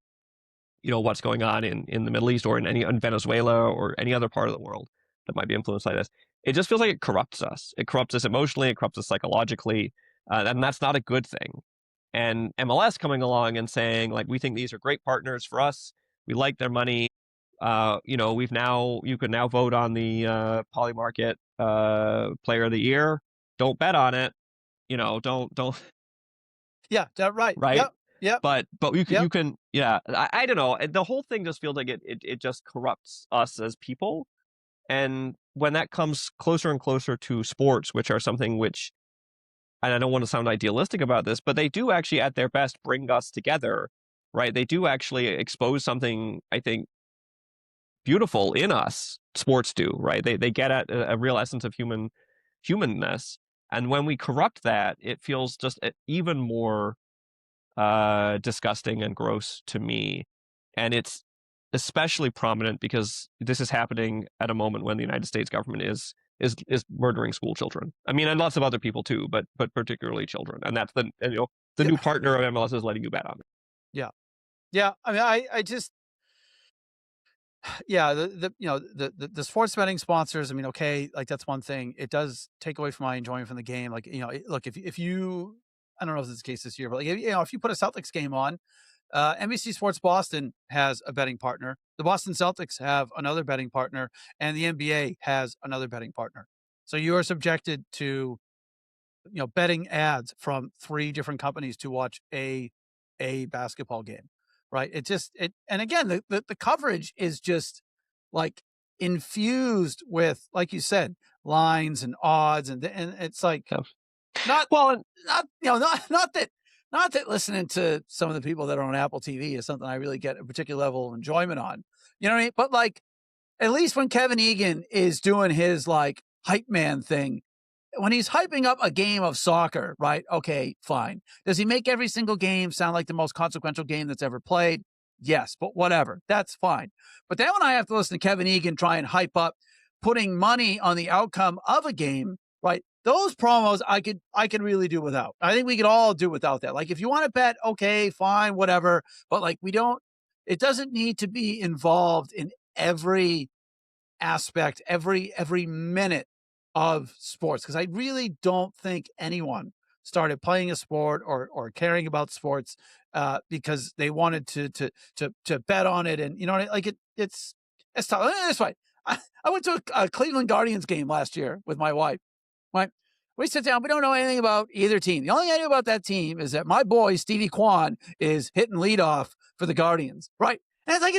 [SPEAKER 2] what's going on in the Middle East or in Venezuela or any other part of the world that might be influenced by this. It just feels like it corrupts us. It corrupts us emotionally. It corrupts us psychologically, and that's not a good thing. And MLS coming along and saying like, we think these are great partners for us. We like their money. You can now vote on the Poly Market Player of the Year. Don't bet on it. Don't
[SPEAKER 1] Yeah, right.
[SPEAKER 2] right.
[SPEAKER 1] Yep. Yep.
[SPEAKER 2] But
[SPEAKER 1] Yep.
[SPEAKER 2] you can, yeah. I don't know. The whole thing just feels like it just corrupts us as people. And when that comes closer and closer to sports, which are something which, and I don't want to sound idealistic about this, but they do actually at their best bring us together, right? They do actually expose something, I think, beautiful in us. Sports do, right? They get at a real essence of humanness. And when we corrupt that, it feels just even more disgusting and gross to me. And it's especially prominent because this is happening at a moment when the United States government is murdering school children. I mean, and lots of other people too, but particularly children. And that's the
[SPEAKER 1] Yeah.
[SPEAKER 2] new partner of MLS is letting you bet on it.
[SPEAKER 1] Yeah. Yeah. I mean, I just, yeah, the sports betting sponsors, I mean, okay, like that's one thing. It does take away from my enjoyment from the game. Like, look, if you, I don't know if this is the case this year, but like, if you put a Celtics game on, NBC Sports Boston has a betting partner. The Boston Celtics have another betting partner, and the NBA has another betting partner. So you are subjected to, betting ads from 3 different companies to watch a basketball game, right? And again, the coverage is just like infused with, like you said, lines and odds, and it's like
[SPEAKER 2] Yeah.
[SPEAKER 1] not
[SPEAKER 2] Well,
[SPEAKER 1] not not that listening to some of the people that are on Apple TV is something I really get a particular level of enjoyment on. You know what I mean? But like, at least when Kevin Egan is doing his like hype man thing, when he's hyping up a game of soccer, right? Okay, fine. Does he make every single game sound like the most consequential game that's ever played? Yes, but whatever. That's fine. But then when I have to listen to Kevin Egan try and hype up putting money on the outcome of a game, right? Those promos I could really do without. I think we could all do without that. Like if you want to bet, okay, fine, whatever. But like it doesn't need to be involved in every aspect, every minute of sports, because I really don't think anyone started playing a sport or caring about sports because they wanted to bet on it. And like it's tough. It's fine. I went to a Cleveland Guardians game last year with my wife. Right? We sit down. We don't know anything about either team. The only thing I knew about that team is that my boy Stevie Kwan is hitting leadoff for the Guardians. Right? And it's like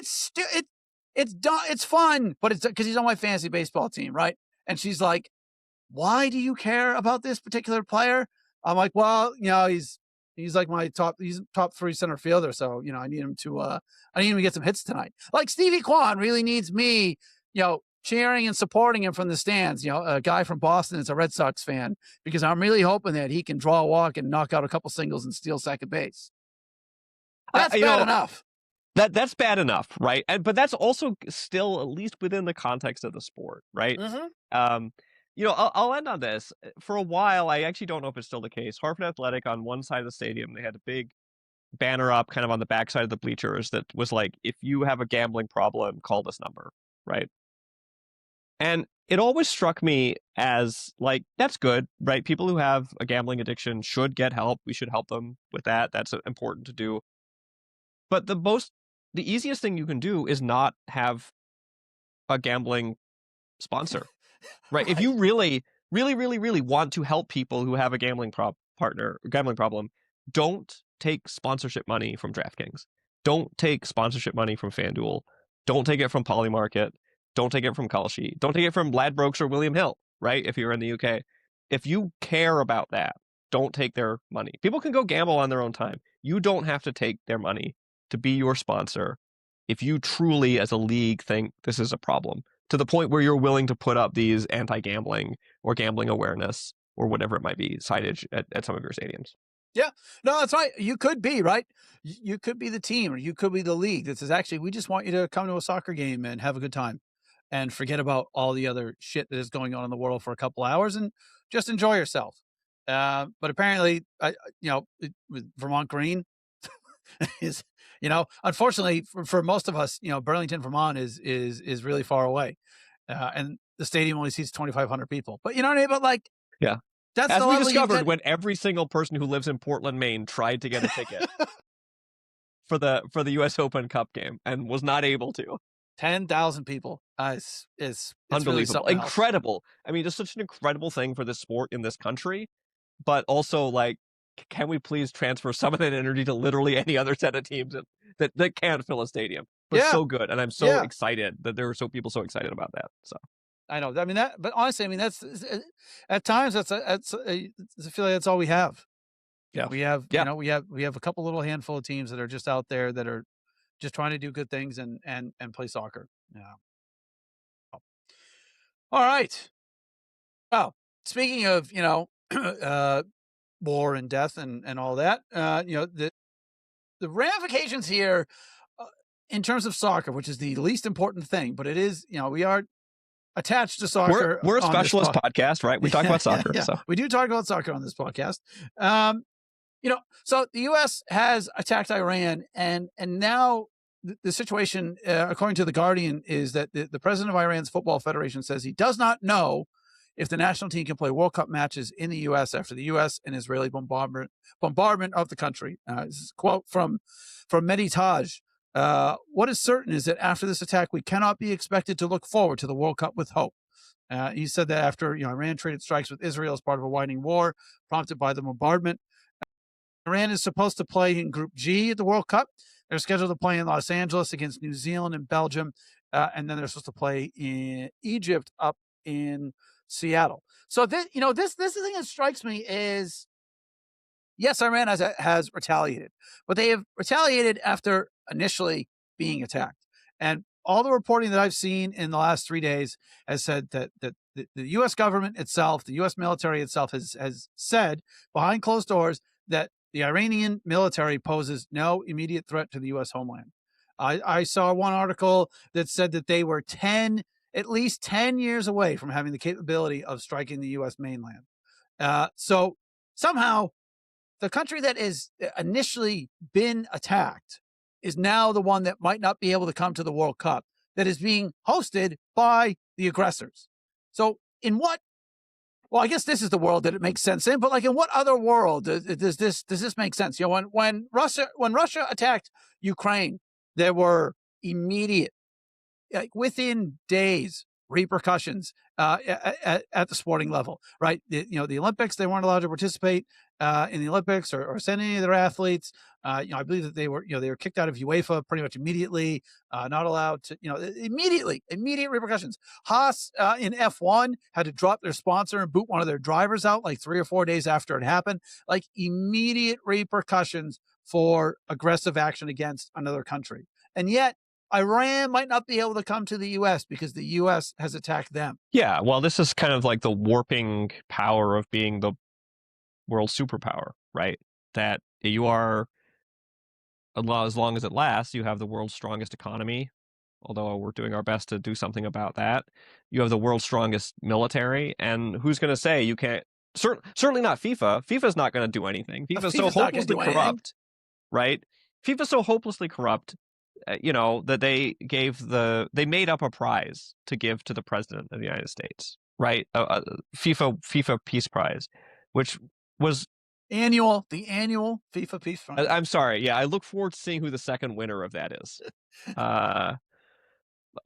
[SPEAKER 1] it's fun, but it's because he's on my fantasy baseball team, right? And she's like, "Why do you care about this particular player?" I'm like, "Well, he's like he's top 3 center fielder, so I need him to get some hits tonight." Like Stevie Kwan really needs me, cheering and supporting him from the stands. A guy from Boston is a Red Sox fan because I'm really hoping that he can draw a walk and knock out a couple singles and steal second base. That's bad enough.
[SPEAKER 2] That's bad enough, right? But that's also still at least within the context of the sport, right?
[SPEAKER 1] Mm-hmm.
[SPEAKER 2] I'll end on this. For a while, I actually don't know if it's still the case. Hartford Athletic on one side of the stadium, they had a big banner up kind of on the backside of the bleachers that was like, if you have a gambling problem, call this number. right? And it always struck me as like, that's good, right? People who have a gambling addiction should get help. We should help them with that. That's important to do. But the easiest thing you can do is not have a gambling sponsor, right? If you really, really, really, really want to help people who have a gambling problem, don't take sponsorship money from DraftKings. Don't take sponsorship money from FanDuel. Don't take it from Polymarket. Don't take it from Kalshi. Don't take it from Ladbrokes or William Hill, right? If you're in the UK. If you care about that, don't take their money. People can go gamble on their own time. You don't have to take their money to be your sponsor if you truly, as a league, think this is a problem, to the point where you're willing to put up these anti-gambling or gambling awareness or whatever it might be signage at some of your stadiums.
[SPEAKER 1] Yeah, no, that's right. You could be, right? You could be the team, or you could be the league that says, actually, we just want you to come to a soccer game and have a good time and forget about all the other shit that is going on in the world for a couple hours and just enjoy yourself. But apparently, with Vermont Green is, unfortunately for most of us, Burlington, Vermont is really far away. And the stadium only seats 2,500 people. But you know what I mean? But like,
[SPEAKER 2] yeah.
[SPEAKER 1] That's
[SPEAKER 2] as we discovered when every single person who lives in Portland, Maine tried to get a ticket for the US Open Cup game and was not able to.
[SPEAKER 1] 10,000 people. It's
[SPEAKER 2] unbelievable.
[SPEAKER 1] Really
[SPEAKER 2] incredible. I mean, it's such an incredible thing for this sport in this country, but also like, can we please transfer some of that energy to literally any other set of teams that can't fill a stadium? But so good. And I'm so excited that there are people so excited about that. So
[SPEAKER 1] I know. I mean, but honestly, I mean, that's at times I feel like that's all we have.
[SPEAKER 2] Yeah.
[SPEAKER 1] We have we have a couple little handful of teams that are just out there that are just trying to do good things and play soccer. Yeah. Oh. All right. Oh, speaking of, war and death and all that, the ramifications here in terms of soccer, which is the least important thing, but it is, we are attached to soccer.
[SPEAKER 2] We're a specialist podcast, right? We talk about soccer.
[SPEAKER 1] Yeah.
[SPEAKER 2] So
[SPEAKER 1] we do talk about soccer on this podcast. So the U.S. has attacked Iran, and now the situation, according to The Guardian, is that the president of Iran's football federation says he does not know if the national team can play World Cup matches in the U.S. after the U.S. and Israeli bombardment of the country. This is a quote from Mehdi Taj. What is certain is that after this attack, we cannot be expected to look forward to the World Cup with hope. He said that after Iran traded strikes with Israel as part of a widening war prompted by the bombardment. Iran is supposed to play in Group G at the World Cup. They're scheduled to play in Los Angeles against New Zealand and Belgium, and then they're supposed to play in Egypt up in Seattle. So this is the thing that strikes me is, yes, Iran has retaliated, but they have retaliated after initially being attacked. And all the reporting that I've seen in the last 3 days has said that the U.S. government itself, the U.S. military itself has said behind closed doors that the Iranian military poses no immediate threat to the U.S. homeland. I saw one article that said that they were at least 10 years away from having the capability of striking the U.S. mainland. So somehow the country that is initially been attacked is now the one that might not be able to come to the World Cup that is being hosted by the aggressors. So well, I guess this is the world that it makes sense in, but like in what other world does this make sense? When Russia attacked Ukraine, there were immediate, like within days, repercussions at the sporting level, right? The Olympics, they weren't allowed to participate in the Olympics or send any of their athletes. I believe that they were kicked out of UEFA pretty much immediately, not allowed to, immediate repercussions. Haas in F1 had to drop their sponsor and boot one of their drivers out like 3 or 4 days after it happened, like immediate repercussions for aggressive action against another country. And yet Iran might not be able to come to the U.S. because the U.S. has attacked them.
[SPEAKER 2] Yeah, well, this is kind of like the warping power of being the world superpower, right? That you are, as long as it lasts, you have the world's strongest economy, although we're doing our best to do something about that. You have the world's strongest military, and who's going to say you can't? Certainly not FIFA. FIFA's not going to do anything. FIFA's so hopelessly corrupt, right? FIFA's so hopelessly corrupt that they made up a prize to give to the president of the United States, right? FIFA Peace Prize, which was
[SPEAKER 1] the annual FIFA Peace Prize.
[SPEAKER 2] I'm sorry. Yeah, I look forward to seeing who the second winner of that is.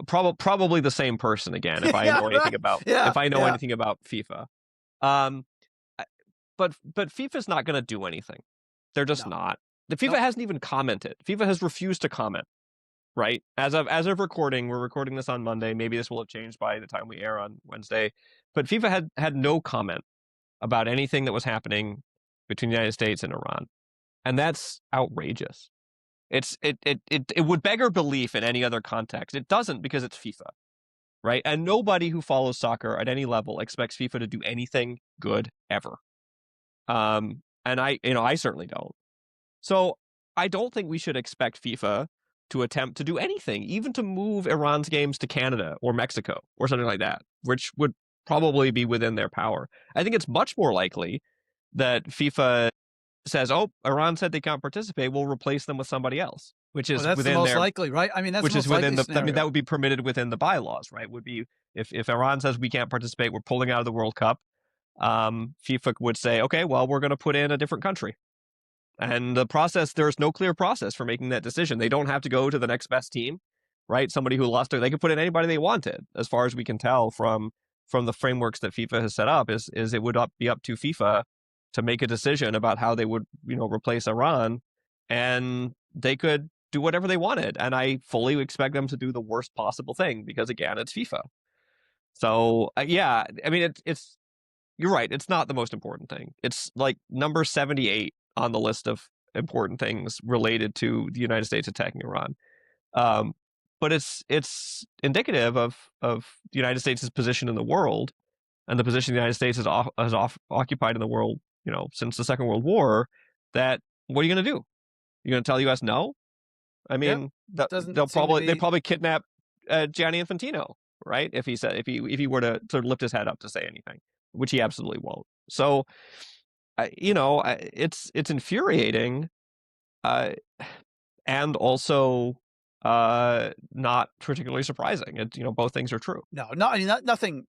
[SPEAKER 2] Probably the same person again, if I know anything about anything about FIFA. But FIFA's not going to do anything. They're just not. The FIFA hasn't even commented. FIFA has refused to comment. Right? As of recording, we're recording this on Monday. Maybe this will have changed by the time we air on Wednesday. But FIFA had no comment about anything that was happening between the United States and Iran. And that's outrageous. It would beggar belief in any other context. It doesn't, because it's FIFA, right? And nobody who follows soccer at any level expects FIFA to do anything good ever. And I certainly don't. So I don't think we should expect FIFA to attempt to do anything, even to move Iran's games to Canada or Mexico or something like that, which would probably be within their power. I think it's much more likely that FIFA says, "Oh, Iran said they can't participate. We'll replace them with somebody else," which is
[SPEAKER 1] that's
[SPEAKER 2] within
[SPEAKER 1] the most likely, right? I mean, that's
[SPEAKER 2] which
[SPEAKER 1] the
[SPEAKER 2] is
[SPEAKER 1] most
[SPEAKER 2] within
[SPEAKER 1] likely
[SPEAKER 2] the. I mean, that would be permitted within the bylaws, right? Would be if Iran says we can't participate, we're pulling out of the World Cup. FIFA would say, "Okay, well, we're going to put in a different country." And the process, there's no clear process for making that decision. They don't have to go to the next best team, right? Somebody who lost it, they could put in anybody they wanted, as far as we can tell from the frameworks that FIFA has set up. Is it would be up to FIFA to make a decision about how they would, replace Iran, and they could do whatever they wanted. And I fully expect them to do the worst possible thing, because again, it's FIFA. So yeah, I mean, it's you're right. It's not the most important thing. It's like number 78 on the list of important things related to the United States attacking Iran. But it's indicative of the United States' position in the world, and the position the United States has occupied in the world, since the Second World War. That, what are you going to do? You're going to tell the U.S. no? I mean, they'll probably kidnap Gianni Infantino, right? If he were to sort of lift his head up to say anything, which he absolutely won't. So, it's infuriating, and also not particularly surprising. Both things are true.
[SPEAKER 1] No, I mean, nothing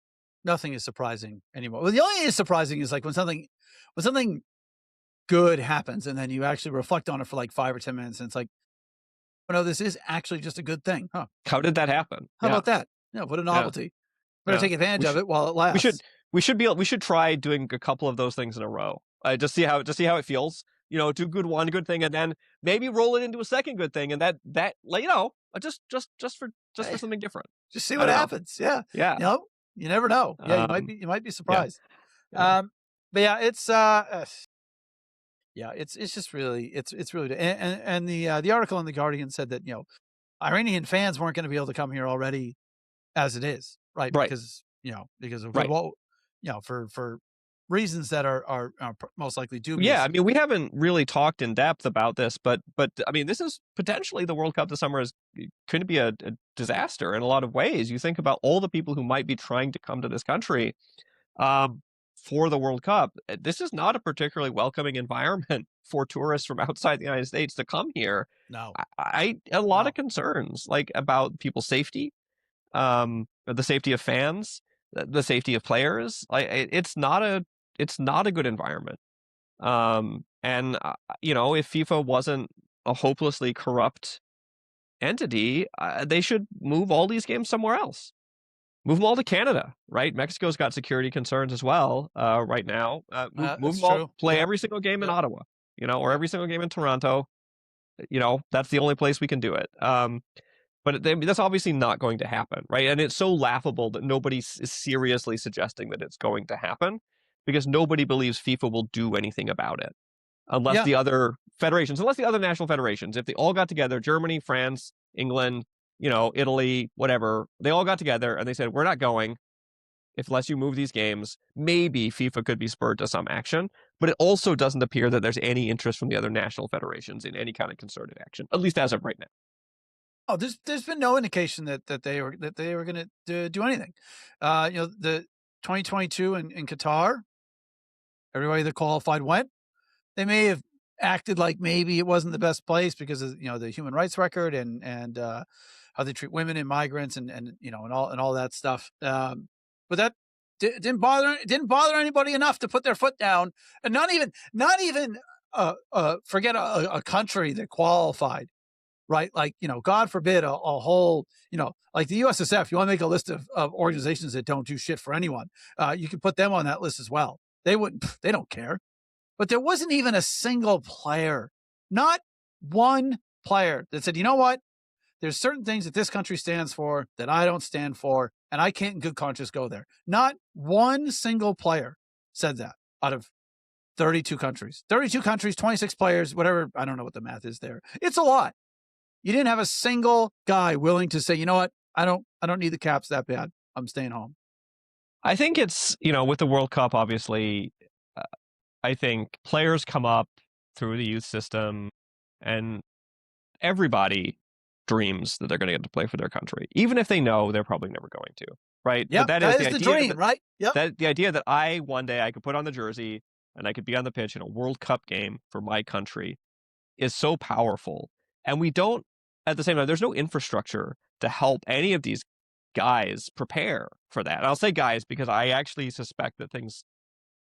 [SPEAKER 1] is surprising anymore. Well, the only thing is surprising is like when something good happens, and then you actually reflect on it for like 5 or 10 minutes, and it's like, oh no, this is actually just a good thing, huh?
[SPEAKER 2] How did that happen?
[SPEAKER 1] How about that? What a novelty! Better take advantage of it while it lasts.
[SPEAKER 2] We should try doing a couple of those things in a row. Just see how it feels. Do one good thing, and then maybe roll it into a second good thing, and that just for something different.
[SPEAKER 1] Just see what happens. Yeah. You never know. Yeah, you might be surprised. Yeah. But yeah, it's just really it's really, and the article in the Guardian said that Iranian fans weren't going to be able to come here already as it is, right? Because of for reasons that are most likely dubious.
[SPEAKER 2] Yeah, I mean, we haven't really talked in depth about this, but I mean, this is potentially, the World Cup this summer could be a disaster in a lot of ways. You think about all the people who might be trying to come to this country for the World Cup. This is not a particularly welcoming environment for tourists from outside the United States to come here.
[SPEAKER 1] No,
[SPEAKER 2] I a lot of concerns, like, about people's safety, the safety of fans, the safety of players. It's not a good environment. And if FIFA wasn't a hopelessly corrupt entity, they should move all these games somewhere else. Move them all to Canada, right? Mexico's got security concerns as well right now. Move them all. Play every single game in Ottawa, or every single game in Toronto. That's the only place we can do it. But that's obviously not going to happen, right? And it's so laughable that nobody is seriously suggesting that it's going to happen, because nobody believes FIFA will do anything about it, unless the other national federations, if they all got together, Germany, France, England, Italy, whatever, they all got together and they said, we're not going unless you move these games. Maybe FIFA could be spurred to some action, but it also doesn't appear that there's any interest from the other national federations in any kind of concerted action, at least as of right now.
[SPEAKER 1] Oh, there's been no indication that they were going to do anything. The 2022 in Qatar, everybody that qualified went. They may have acted like maybe it wasn't the best place because of, the human rights record and how they treat women and migrants and all that stuff. But that didn't bother anybody enough to put their foot down, and not even forget a country that qualified, right? Like, God forbid a whole, like the USSF, you want to make a list of organizations that don't do shit for anyone. You can put them on that list as well. They they don't care. But there wasn't even a single player, not one player that said, you know what? There's certain things that this country stands for that I don't stand for, and I can't in good conscience go there. Not one single player said that out of 32 countries. 32 countries, 26 players, whatever. I don't know what the math is there. It's a lot. You didn't have a single guy willing to say, you know what? I don't need the Caps that bad. I'm staying home.
[SPEAKER 2] I think it's, with the World Cup, obviously, I think players come up through the youth system, and everybody dreams that they're going to get to play for their country, even if they know they're probably never going to, right?
[SPEAKER 1] Yeah,
[SPEAKER 2] that
[SPEAKER 1] is the dream, right? Yep.
[SPEAKER 2] The idea that one day I could put on the jersey and I could be on the pitch in a World Cup game for my country is so powerful. And we don't, at the same time, there's no infrastructure to help any of these guys prepare for that. And I'll say guys because I actually suspect that things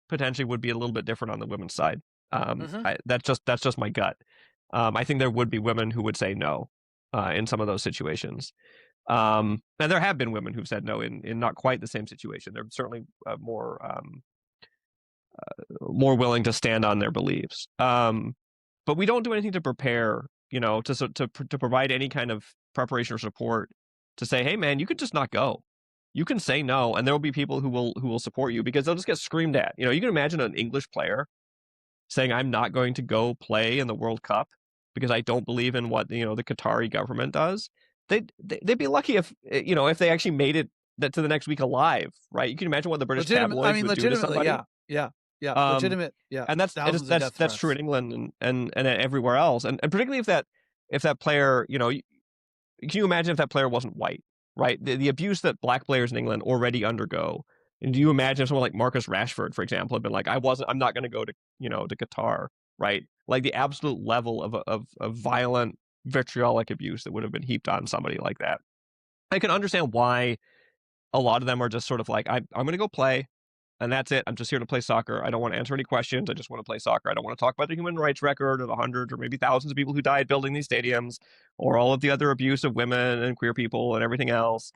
[SPEAKER 2] potentially would be a little bit different on the women's side. That's just my gut. I think there would be women who would say no in some of those situations. And there have been women who've said no in not quite the same situation. They're certainly more willing to stand on their beliefs. But we don't do anything to prepare, to provide any kind of preparation or support to say, hey, man, you could just not go. You can say no, and there will be people who will support you because they'll just get screamed at. You can imagine an English player saying, I'm not going to go play in the World Cup because I don't believe in what, the Qatari government does. They'd be lucky if they actually made it to the next week alive, right? You can imagine what the British tabloids would do to somebody.
[SPEAKER 1] Yeah. Legitimate. Yeah.
[SPEAKER 2] And that's true in England and everywhere else. And particularly if that player, can you imagine if that player wasn't white, right? The abuse that black players in England already undergo. And do you imagine if someone like Marcus Rashford, for example, had been like, I'm not going to go to, to Qatar, right? Like the absolute level of violent, vitriolic abuse that would have been heaped on somebody like that. I can understand why a lot of them are just sort of like, I'm going to go play, and that's it. I'm just here to play soccer. I don't want to answer any questions. I just want to play soccer. I don't want to talk about the human rights record or the hundreds or maybe thousands of people who died building these stadiums or all of the other abuse of women and queer people and everything else.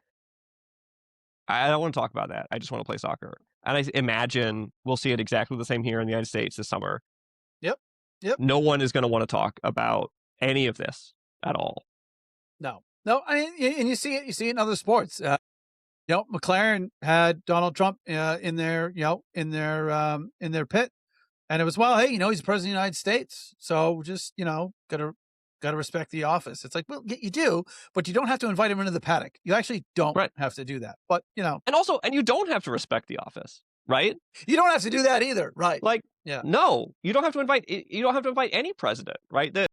[SPEAKER 2] I don't want to talk about that. I just want to play soccer. And I imagine we'll see it exactly the same here in the United States this summer.
[SPEAKER 1] Yep.
[SPEAKER 2] No one is going to want to talk about any of this at all.
[SPEAKER 1] No. I mean, and you see it in other sports. McLaren had Donald Trump in their pit, and it was, well, hey, he's the president of the United States, so just gotta respect the office. It's like, well, you do, but you don't have to invite him into the paddock. You actually don't have to do that. But
[SPEAKER 2] and you don't have to respect the office, right?
[SPEAKER 1] You don't have to do that either, right?
[SPEAKER 2] Like, no, you don't have to invite any president, right? The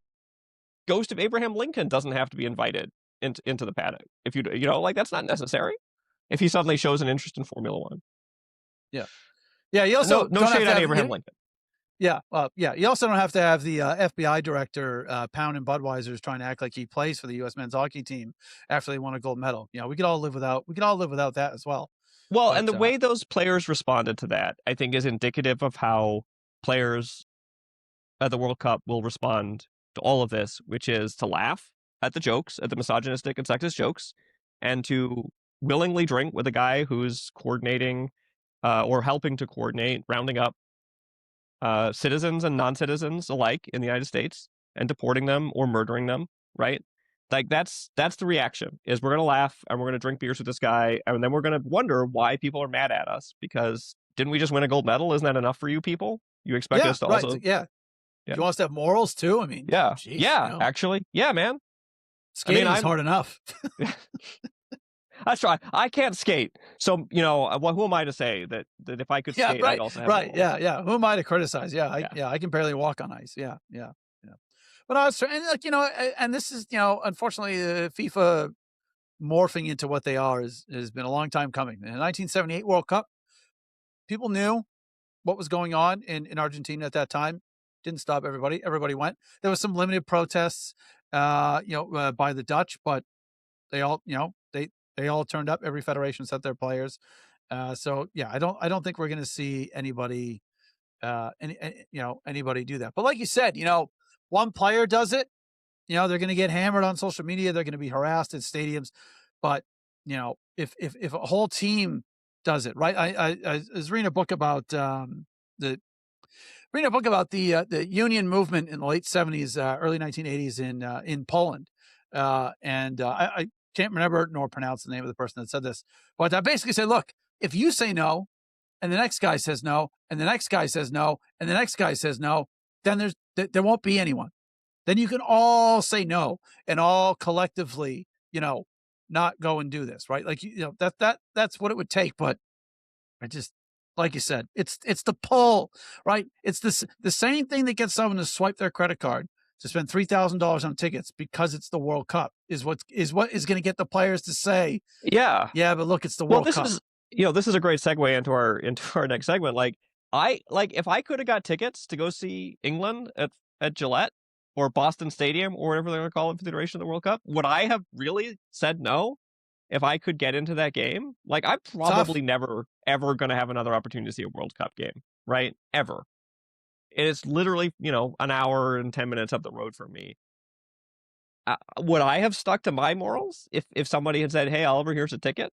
[SPEAKER 2] ghost of Abraham Lincoln doesn't have to be invited into the paddock. If that's not necessary. If he suddenly shows an interest in Formula One.
[SPEAKER 1] Yeah. You also
[SPEAKER 2] no shade on Abraham Lincoln.
[SPEAKER 1] Yeah. You also don't have to have the FBI director pounding Budweiser's trying to act like he plays for the U.S. men's hockey team after they won a gold medal. We could all live without that as well.
[SPEAKER 2] Well, and the way those players responded to that, I think, is indicative of how players at the World Cup will respond to all of this, which is to laugh at the jokes, at the misogynistic and sexist jokes, and to willingly drink with a guy who's coordinating or helping to coordinate, rounding up citizens and non-citizens alike in the United States and deporting them or murdering them, right? Like that's the reaction, is we're going to laugh and we're going to drink beers with this guy, and then we're going to wonder why people are mad at us, because didn't we just win a gold medal? Isn't that enough for you people? You expect us to also...
[SPEAKER 1] Yeah. You want us to have morals too? I mean...
[SPEAKER 2] Yeah.
[SPEAKER 1] Geez,
[SPEAKER 2] actually. Yeah, man.
[SPEAKER 1] Skating is hard enough.
[SPEAKER 2] That's right. I can't skate. So, who am I to say that if I could skate, I'd also have
[SPEAKER 1] right. Yeah. Who am I to criticize? I can barely walk on ice. Yeah. But I was, and and this is, unfortunately, FIFA morphing into what they are has been a long time coming. In the 1978 World Cup, people knew what was going on in Argentina at that time. Didn't stop everybody. Everybody went. There was some limited protests, by the Dutch, but they all, they all turned up. Every federation sent their players. So yeah, I don't think we're going to see anybody, anybody do that. But like you said, one player does it, they're going to get hammered on social media. They're going to be harassed at stadiums. But if a whole team does it, right? I was reading a book about the union movement in the late 70s, early 1980s in Poland, and I can't remember nor pronounce the name of the person that said this, but I basically said, look, if you say no, and the next guy says no, and the next guy says no, and the next guy says no, then there won't be anyone. Then you can all say no and all collectively, not go and do this, right? Like, that's what it would take. But I just, like you said, it's the pull, right? It's the same thing that gets someone to swipe their credit card to spend $3,000 on tickets because it's the World Cup is what is going to get the players to say,
[SPEAKER 2] yeah,
[SPEAKER 1] but look, it's the World Cup.
[SPEAKER 2] This is a great segue into our next segment. If I could have got tickets to go see England at Gillette or Boston Stadium or whatever they're going to call it for the duration of the World Cup, would I have really said no if I could get into that game? Like, I'm probably never, ever going to have another opportunity to see a World Cup game, right? Ever. It is literally, an hour and 10 minutes up the road from me. Would I have stuck to my morals if somebody had said, hey, Oliver, here's a ticket?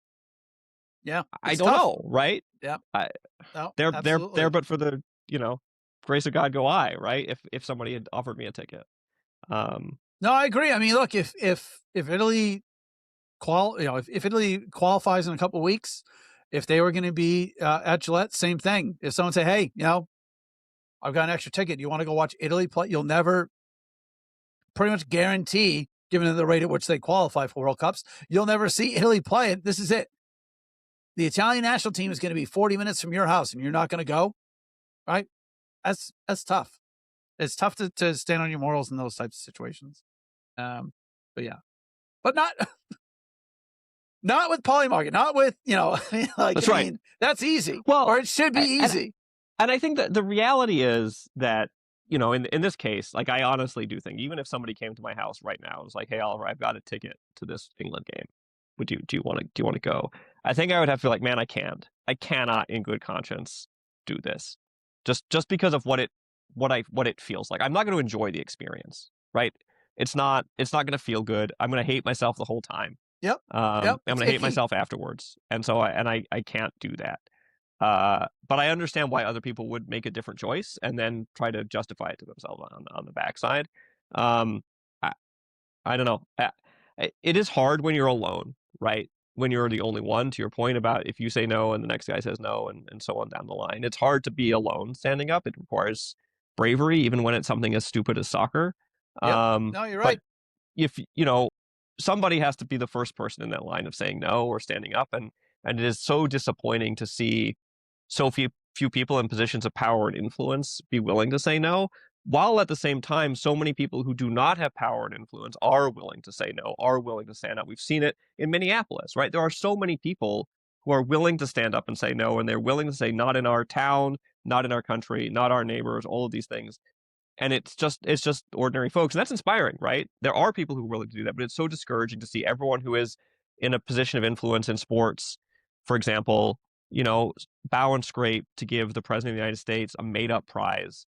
[SPEAKER 1] Yeah.
[SPEAKER 2] I don't know, right?
[SPEAKER 1] Yeah.
[SPEAKER 2] They're but for the, grace of God go I, right? If somebody had offered me a ticket.
[SPEAKER 1] No, I agree. I mean, look, if Italy if Italy qualifies in a couple of weeks, if they were going to be at Gillette, same thing. If someone say, hey, I've got an extra ticket, you want to go watch Italy play? You'll never pretty much guarantee, given the rate at which they qualify for World Cups, you'll never see Italy play it. This is it. The Italian national team is going to be 40 minutes from your house and you're not going to go, right? That's tough. It's tough to stand on your morals in those types of situations. But yeah, but not with Polymarket, not with,
[SPEAKER 2] That's right.
[SPEAKER 1] That's easy.
[SPEAKER 2] Well,
[SPEAKER 1] or it should be easy.
[SPEAKER 2] And I think that the reality is that, in this case, like, I honestly do think, even if somebody came to my house right now and was like, hey, Oliver, I've got a ticket to this England game. Do you want to go? I think I would have to be like, man, I cannot in good conscience do this. Just because of what it feels like. I'm not going to enjoy the experience, right? It's not going to feel good. I'm going to hate myself the whole time.
[SPEAKER 1] Yep.
[SPEAKER 2] I'm going to hate myself afterwards. And so I can't do that. But I understand why other people would make a different choice and then try to justify it to themselves on the backside. I don't know. It is hard when you're alone, right? When you're the only one, to your point about if you say no and the next guy says no and so on down the line. It's hard to be alone standing up. It requires bravery, even when it's something as stupid as soccer.
[SPEAKER 1] Yep. No, you're right.
[SPEAKER 2] But if, somebody has to be the first person in that line of saying no or standing up. And it is so disappointing to see so few people in positions of power and influence be willing to say no, while at the same time, so many people who do not have power and influence are willing to say no, are willing to stand up. We've seen it in Minneapolis, right? There are so many people who are willing to stand up and say no, and they're willing to say not in our town, not in our country, not our neighbors, all of these things. And it's just ordinary folks. And that's inspiring, right? There are people who are willing to do that, but it's so discouraging to see everyone who is in a position of influence in sports, for example, bow and scrape to give the president of the United States a made-up prize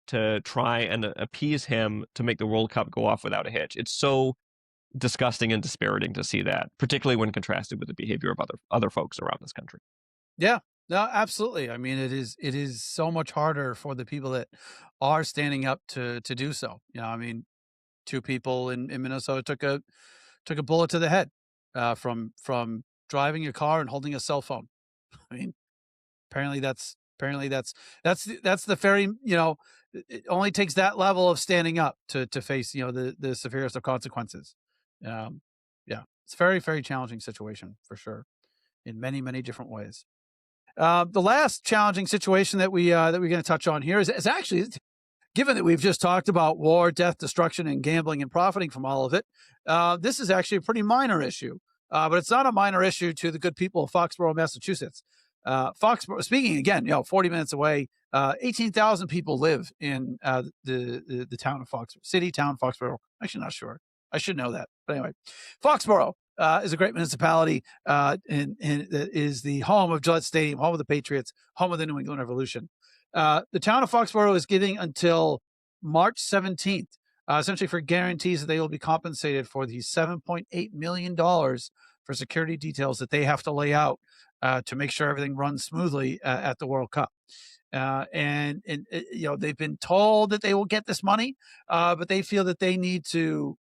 [SPEAKER 2] to try and appease him to make the World Cup go off without a hitch. It's so disgusting and dispiriting to see that, particularly when contrasted with the behavior of other folks around this country.
[SPEAKER 1] Yeah, no, absolutely. I mean, it is so much harder for the people that are standing up to do so. I mean, two people in Minnesota took a bullet to the head from driving a car and holding a cell phone. I mean, apparently that's the very, it only takes that level of standing up to face, the severest of consequences. Yeah, it's a very, very challenging situation for sure in many, many different ways. The last challenging situation that we're going to touch on here is actually, given that we've just talked about war, death, destruction, and gambling and profiting from all of it, this is actually a pretty minor issue. But it's not a minor issue to the good people of Foxboro, Massachusetts. Foxboro, speaking again, 40 minutes away, 18,000 people live in the town of Foxboro, town Foxboro. Actually, not sure. I should know that. But anyway, Foxboro is a great municipality, and it is the home of Gillette Stadium, home of the Patriots, home of the New England Revolution. The town of Foxboro is giving until March 17th, essentially for guarantees that they will be compensated for the $7.8 million for security details that they have to lay out to make sure everything runs smoothly at the World Cup. And they've been told that they will get this money, but they feel that they need to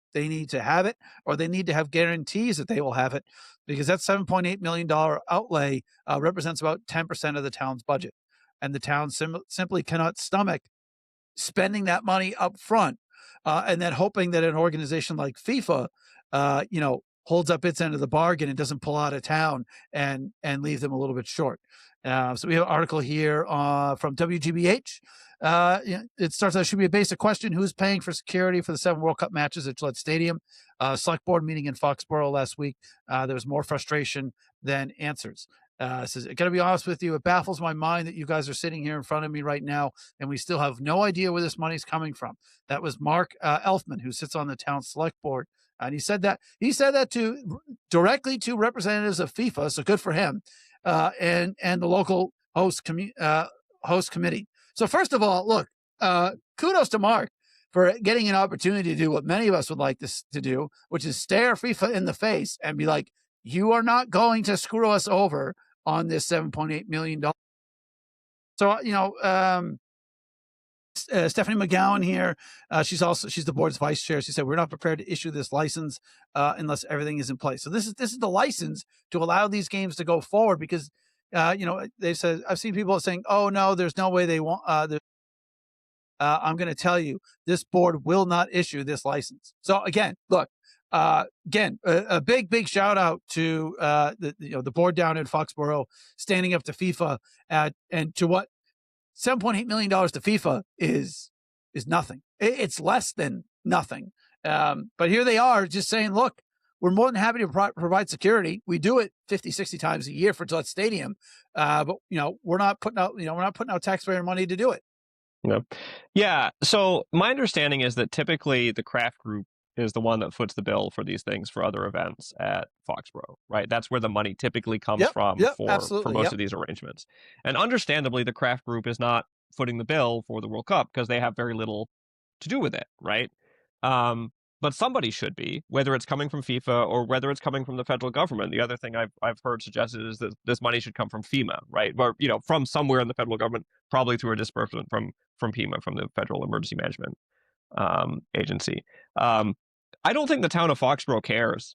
[SPEAKER 1] have it, or they need to have guarantees that they will have it, because that $7.8 million outlay represents about 10% of the town's budget, and the town simply cannot stomach spending that money up front and then hoping that an organization like FIFA, holds up its end of the bargain and doesn't pull out of town and leave them a little bit short. So we have an article here from WGBH. It starts out, should be a basic question: who's paying for security for the 7 World Cup matches at Gillette Stadium? Select board meeting in Foxborough last week. There was more frustration than answers. Says, I gotta be honest with you, it baffles my mind that you guys are sitting here in front of me right now and we still have no idea where this money's coming from. That was Mark Elfman, who sits on the town select board. And he said that directly to representatives of FIFA, so good for him, and the local host committee. So first of all, look, kudos to Mark for getting an opportunity to do what many of us would like to do, which is stare FIFA in the face and be like, you are not going to screw us over on this $7.8 million. So, Stephanie McGowan here, she's the board's vice chair. She said, we're not prepared to issue this license unless everything is in place. So this is the license to allow these games to go forward, because they said, I've seen people saying, oh no, there's no way they want I'm going to tell you, this board will not issue this license. So again, look, a big shout out to the board down in Foxborough standing up to FIFA and to what $7.8 million to FIFA is nothing. It's less than nothing. But here they are just saying, look, we're more than happy to provide security. We do it 50, 60 times a year for Gillette Stadium. But we're not putting out taxpayer money to do it.
[SPEAKER 2] Yeah. So my understanding is that typically the craft group is the one that foots the bill for these things for other events at Foxborough, right? That's where the money typically comes from for most of these arrangements. And understandably, the craft group is not footing the bill for the World Cup because they have very little to do with it, right? But somebody should be, whether it's coming from FIFA or whether it's coming from the federal government. The other thing I've heard suggested is that this money should come from FEMA, right? Or from somewhere in the federal government, probably through a disbursement from FEMA, from the Federal Emergency Management Agency. I don't think the town of Foxborough cares,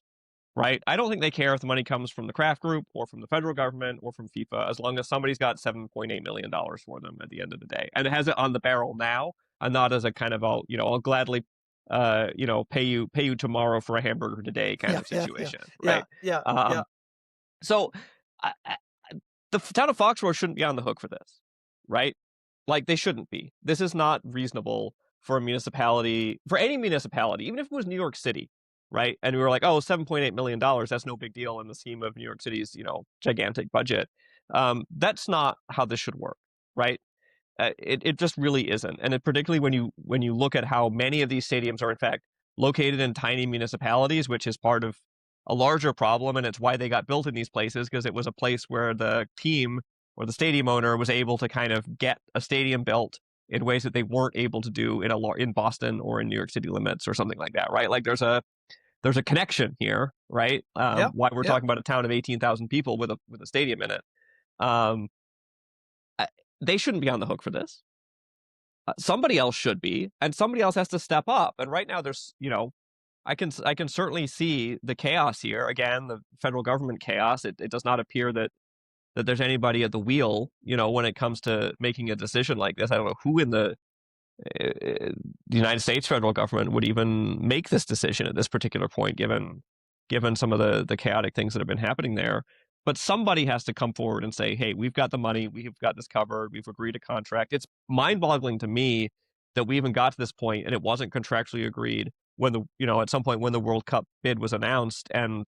[SPEAKER 2] right? I don't think they care if the money comes from the craft group or from the federal government or from FIFA, as long as somebody's got $7.8 million for them at the end of the day, and it has it on the barrel now, and not as a kind of I'll gladly pay you tomorrow for a hamburger today kind of situation, right? So the town of Foxborough shouldn't be on the hook for this, right? Like, they shouldn't be. This is not reasonable for a municipality, for any municipality, even if it was New York City, right? And we were like, oh, $7.8 million, that's no big deal in the scheme of New York City's, gigantic budget. That's not how this should work, right? It just really isn't. And particularly when you look at how many of these stadiums are in fact located in tiny municipalities, which is part of a larger problem, and it's why they got built in these places, because it was a place where the team or the stadium owner was able to kind of get a stadium built in ways that they weren't able to do in Boston or in New York City limits or something like that, right? Like there's a connection here, right? Why we're talking about a town of 18,000 people with a stadium in it. They shouldn't be on the hook for this. Somebody else should be, and somebody else has to step up. And right now there's, I can certainly see the chaos here. Again, the federal government chaos. It does not appear that there's anybody at the wheel, when it comes to making a decision like this. I don't know who in the United States federal government would even make this decision at this particular point, given some of the chaotic things that have been happening there. But somebody has to come forward and say, hey, we've got the money, we've got this covered, we've agreed a contract. It's mind-boggling to me that we even got to this point and it wasn't contractually agreed when at some point when the World Cup bid was announced, and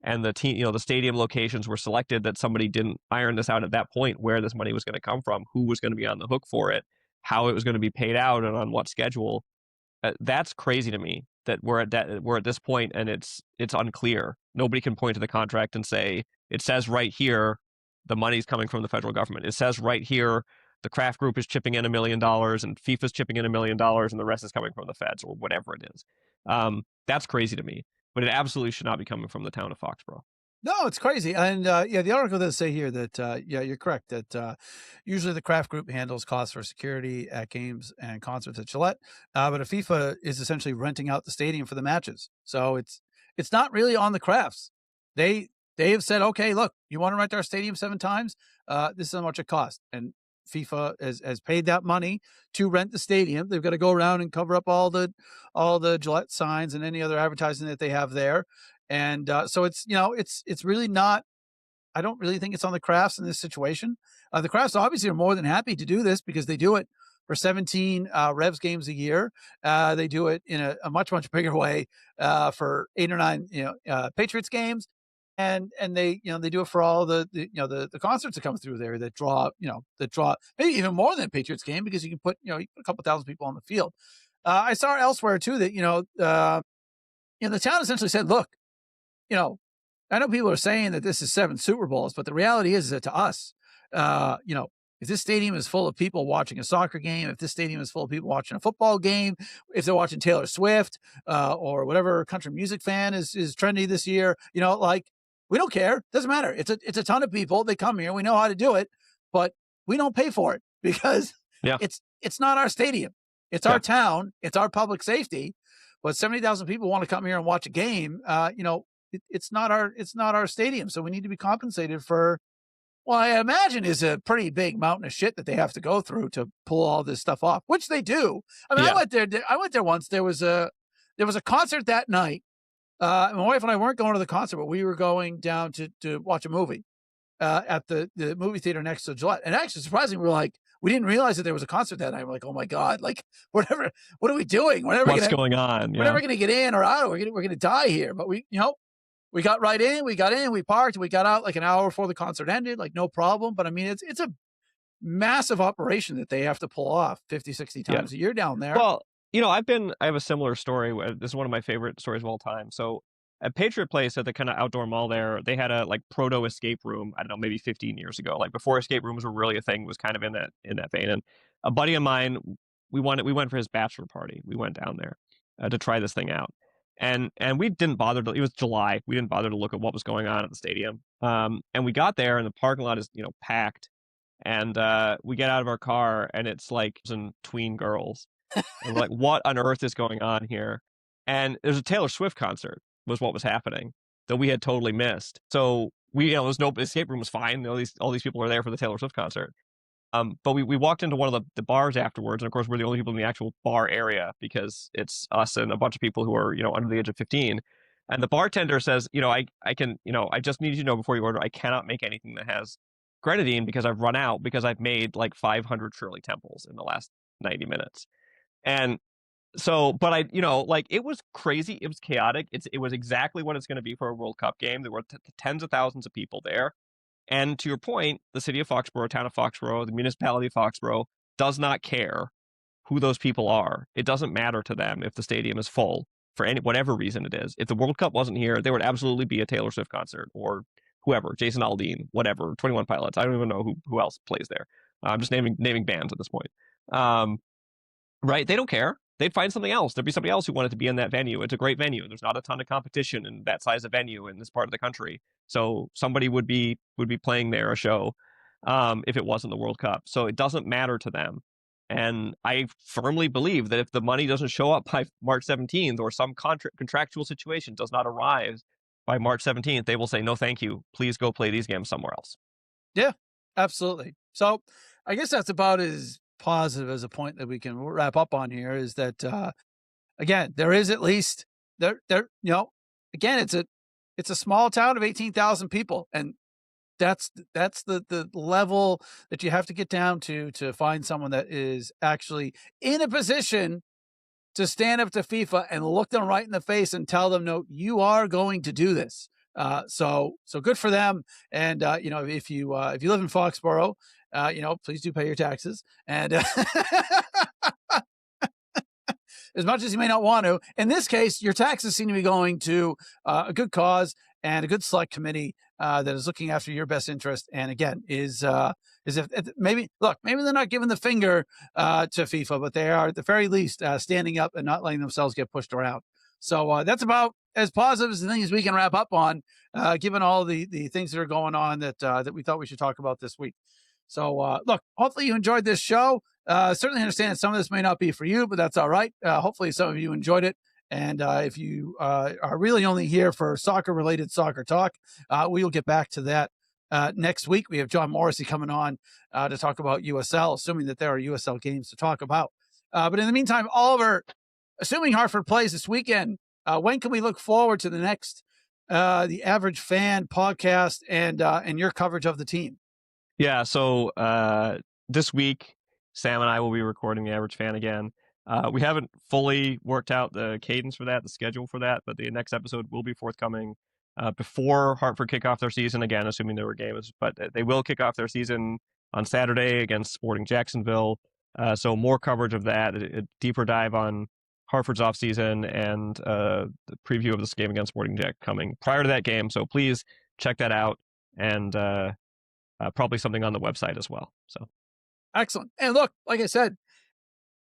[SPEAKER 2] and the team, the stadium locations were selected, that somebody didn't iron this out at that point, where this money was going to come from, who was going to be on the hook for it, how it was going to be paid out, and on what schedule. That's crazy to me, that we're at this point and it's unclear. Nobody can point to the contract and say, it says right here the money's coming from the federal government. It says right here the Kraft Group is chipping in $1 million and FIFA's chipping in $1 million and the rest is coming from the feds or whatever it is. That's crazy to me, but it absolutely should not be coming from the town of Foxboro.
[SPEAKER 1] No, it's crazy. And yeah, the article does say here that, yeah, you're correct, that usually the Kraft Group handles costs for security at games and concerts at Gillette. But a FIFA is essentially renting out the stadium for the matches. So it's not really on the Krafts. They have said, okay, look, you want to rent our stadium 7 times? This is how much it costs. And FIFA has paid that money to rent the stadium. They've got to go around and cover up all the Gillette signs and any other advertising that they have there. And so it's, it's really not, I don't really think it's on the Krafts in this situation. The Krafts obviously are more than happy to do this because they do it for 17 Revs games a year. They do it in a much, much bigger way for 8 or 9, Patriots games. And they, they do it for all the concerts that come through there that draw maybe even more than a Patriots game, because you can put, a couple thousand people on the field. I saw elsewhere too that, the town essentially said, look, I know people are saying that this is 7 Super Bowls, but the reality is that to us, if this stadium is full of people watching a soccer game, if this stadium is full of people watching a football game, if they're watching Taylor Swift or whatever country music fan is trendy this year, we don't care. Doesn't matter. It's a ton of people. They come here. We know how to do it, but we don't pay for it because it's not our stadium. It's our town. It's our public safety. But 70,000 people want to come here and watch a game. It's not our stadium. So we need to be compensated for, well, I imagine is a pretty big mountain of shit that they have to go through to pull all this stuff off, which they do. I mean, I went there once. There was a concert that night. My wife and I weren't going to the concert, but we were going down to watch a movie at the movie theater next to Gillette. And actually, surprisingly, we didn't realize that there was a concert that night. We're like, oh my God, what are we doing?
[SPEAKER 2] What's going on?
[SPEAKER 1] We're never going to get in or out. We're going to die here. But we got right in, we got in, we parked, we got out like an hour before the concert ended, no problem. But I mean, it's a massive operation that they have to pull off 50, 60 times a year down there.
[SPEAKER 2] Well, I have a similar story. This is one of my favorite stories of all time. So at Patriot Place, at the kind of outdoor mall there, they had a proto escape room. I don't know, maybe 15 years ago, before escape rooms were really a thing, was kind of in that vein. And a buddy of mine, we went for his bachelor party. We went down there to try this thing out. And we didn't bother to, it was July. We didn't bother to look at what was going on at the stadium. And we got there and the parking lot is, packed. And we get out of our car and it's some tween girls. And we're like, what on earth is going on here? And there's a Taylor Swift concert was what was happening that we had totally missed. So there's no escape room was fine. All these people are there for the Taylor Swift concert. But we walked into one of the bars afterwards, and of course we're the only people in the actual bar area because it's us and a bunch of people who are under the age of 15. And the bartender says, I just need you to know before you order, I cannot make anything that has grenadine because I've run out, because I've made 500 Shirley Temples in the last 90 minutes. And so, but it was crazy. It was chaotic. It was exactly what it's going to be for a World Cup game. There were tens of thousands of people there. And to your point, the city of Foxboro, town of Foxboro, the municipality of Foxboro does not care who those people are. It doesn't matter to them if the stadium is full for whatever reason it is. If the World Cup wasn't here, there would absolutely be a Taylor Swift concert or whoever, Jason Aldean, whatever, 21 Pilots. I don't even know who else plays there. I'm just naming bands at this point. Right? They don't care. They'd find something else. There'd be somebody else who wanted to be in that venue. It's a great venue. There's not a ton of competition in that size of venue in this part of the country. So somebody would be playing there a show if it wasn't the World Cup. So it doesn't matter to them. And I firmly believe that if the money doesn't show up by March 17th or some contractual situation does not arrive by March 17th, they will say, no, thank you. Please go play these games somewhere else.
[SPEAKER 1] Yeah, absolutely. So I guess that's about as positive as a point that we can wrap up on here, is that, again, there is at least again, it's a small town of 18,000 people. And that's the level that you have to get down to find someone that is actually in a position to stand up to FIFA and look them right in the face and tell them, no, you are going to do this. So good for them. And if you live in Foxboro, please do pay your taxes. And as much as you may not want to, in this case, your taxes seem to be going to a good cause and a good select committee that is looking after your best interest. And again, is if maybe they're not giving the finger to FIFA, but they are at the very least standing up and not letting themselves get pushed around. So that's about as positive as the things we can wrap up on, given all the things that are going on that we thought we should talk about this week. So look, hopefully you enjoyed this show. Certainly understand some of this may not be for you, but that's all right. Hopefully some of you enjoyed it. And if you are really only here for soccer-related soccer talk, we will get back to that next week. We have John Morrissey coming on to talk about USL, assuming that there are USL games to talk about. But in the meantime, Oliver, assuming Hartford plays this weekend, when can we look forward to the next The Average Fan podcast and your coverage of the team?
[SPEAKER 2] Yeah, so this week, Sam and I will be recording The Average Fan again. We haven't fully worked out the cadence for that, the schedule for that, but the next episode will be forthcoming before Hartford kick off their season, again, assuming there were games. But they will kick off their season on Saturday against Sporting Jacksonville. So more coverage of that, a deeper dive on Hartford's offseason and the preview of this game against Sporting Jack coming prior to that game. So please check that out. And probably something on the website as well. So
[SPEAKER 1] excellent. And look, like I said,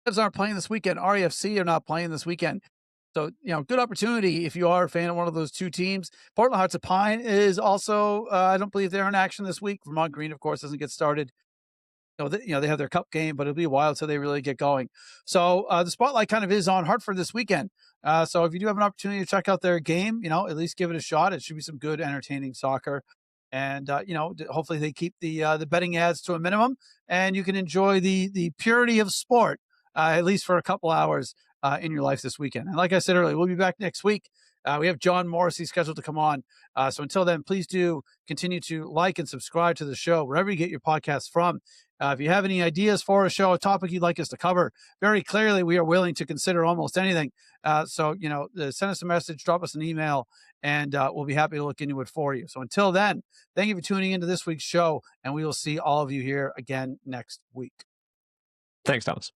[SPEAKER 1] Cavs aren't playing this weekend. REFC are not playing this weekend. So, good opportunity if you are a fan of one of those two teams. Portland Hearts of Pine is also, I don't believe they're in action this week. Vermont Green, of course, doesn't get started. They have their cup game, but it'll be a while until they really get going. So the spotlight kind of is on Hartford this weekend. So if you do have an opportunity to check out their game, at least give it a shot. It should be some good, entertaining soccer. And, hopefully they keep the betting ads to a minimum and you can enjoy the purity of sport, at least for a couple hours in your life this weekend. And like I said earlier, we'll be back next week. We have John Morrissey scheduled to come on. So until then, please do continue to like and subscribe to the show, wherever you get your podcasts from. If you have any ideas for a show, a topic you'd like us to cover, very clearly, we are willing to consider almost anything. So send us a message, drop us an email, and we'll be happy to look into it for you. So until then, thank you for tuning into this week's show, and we will see all of you here again next week.
[SPEAKER 2] Thanks, Thomas.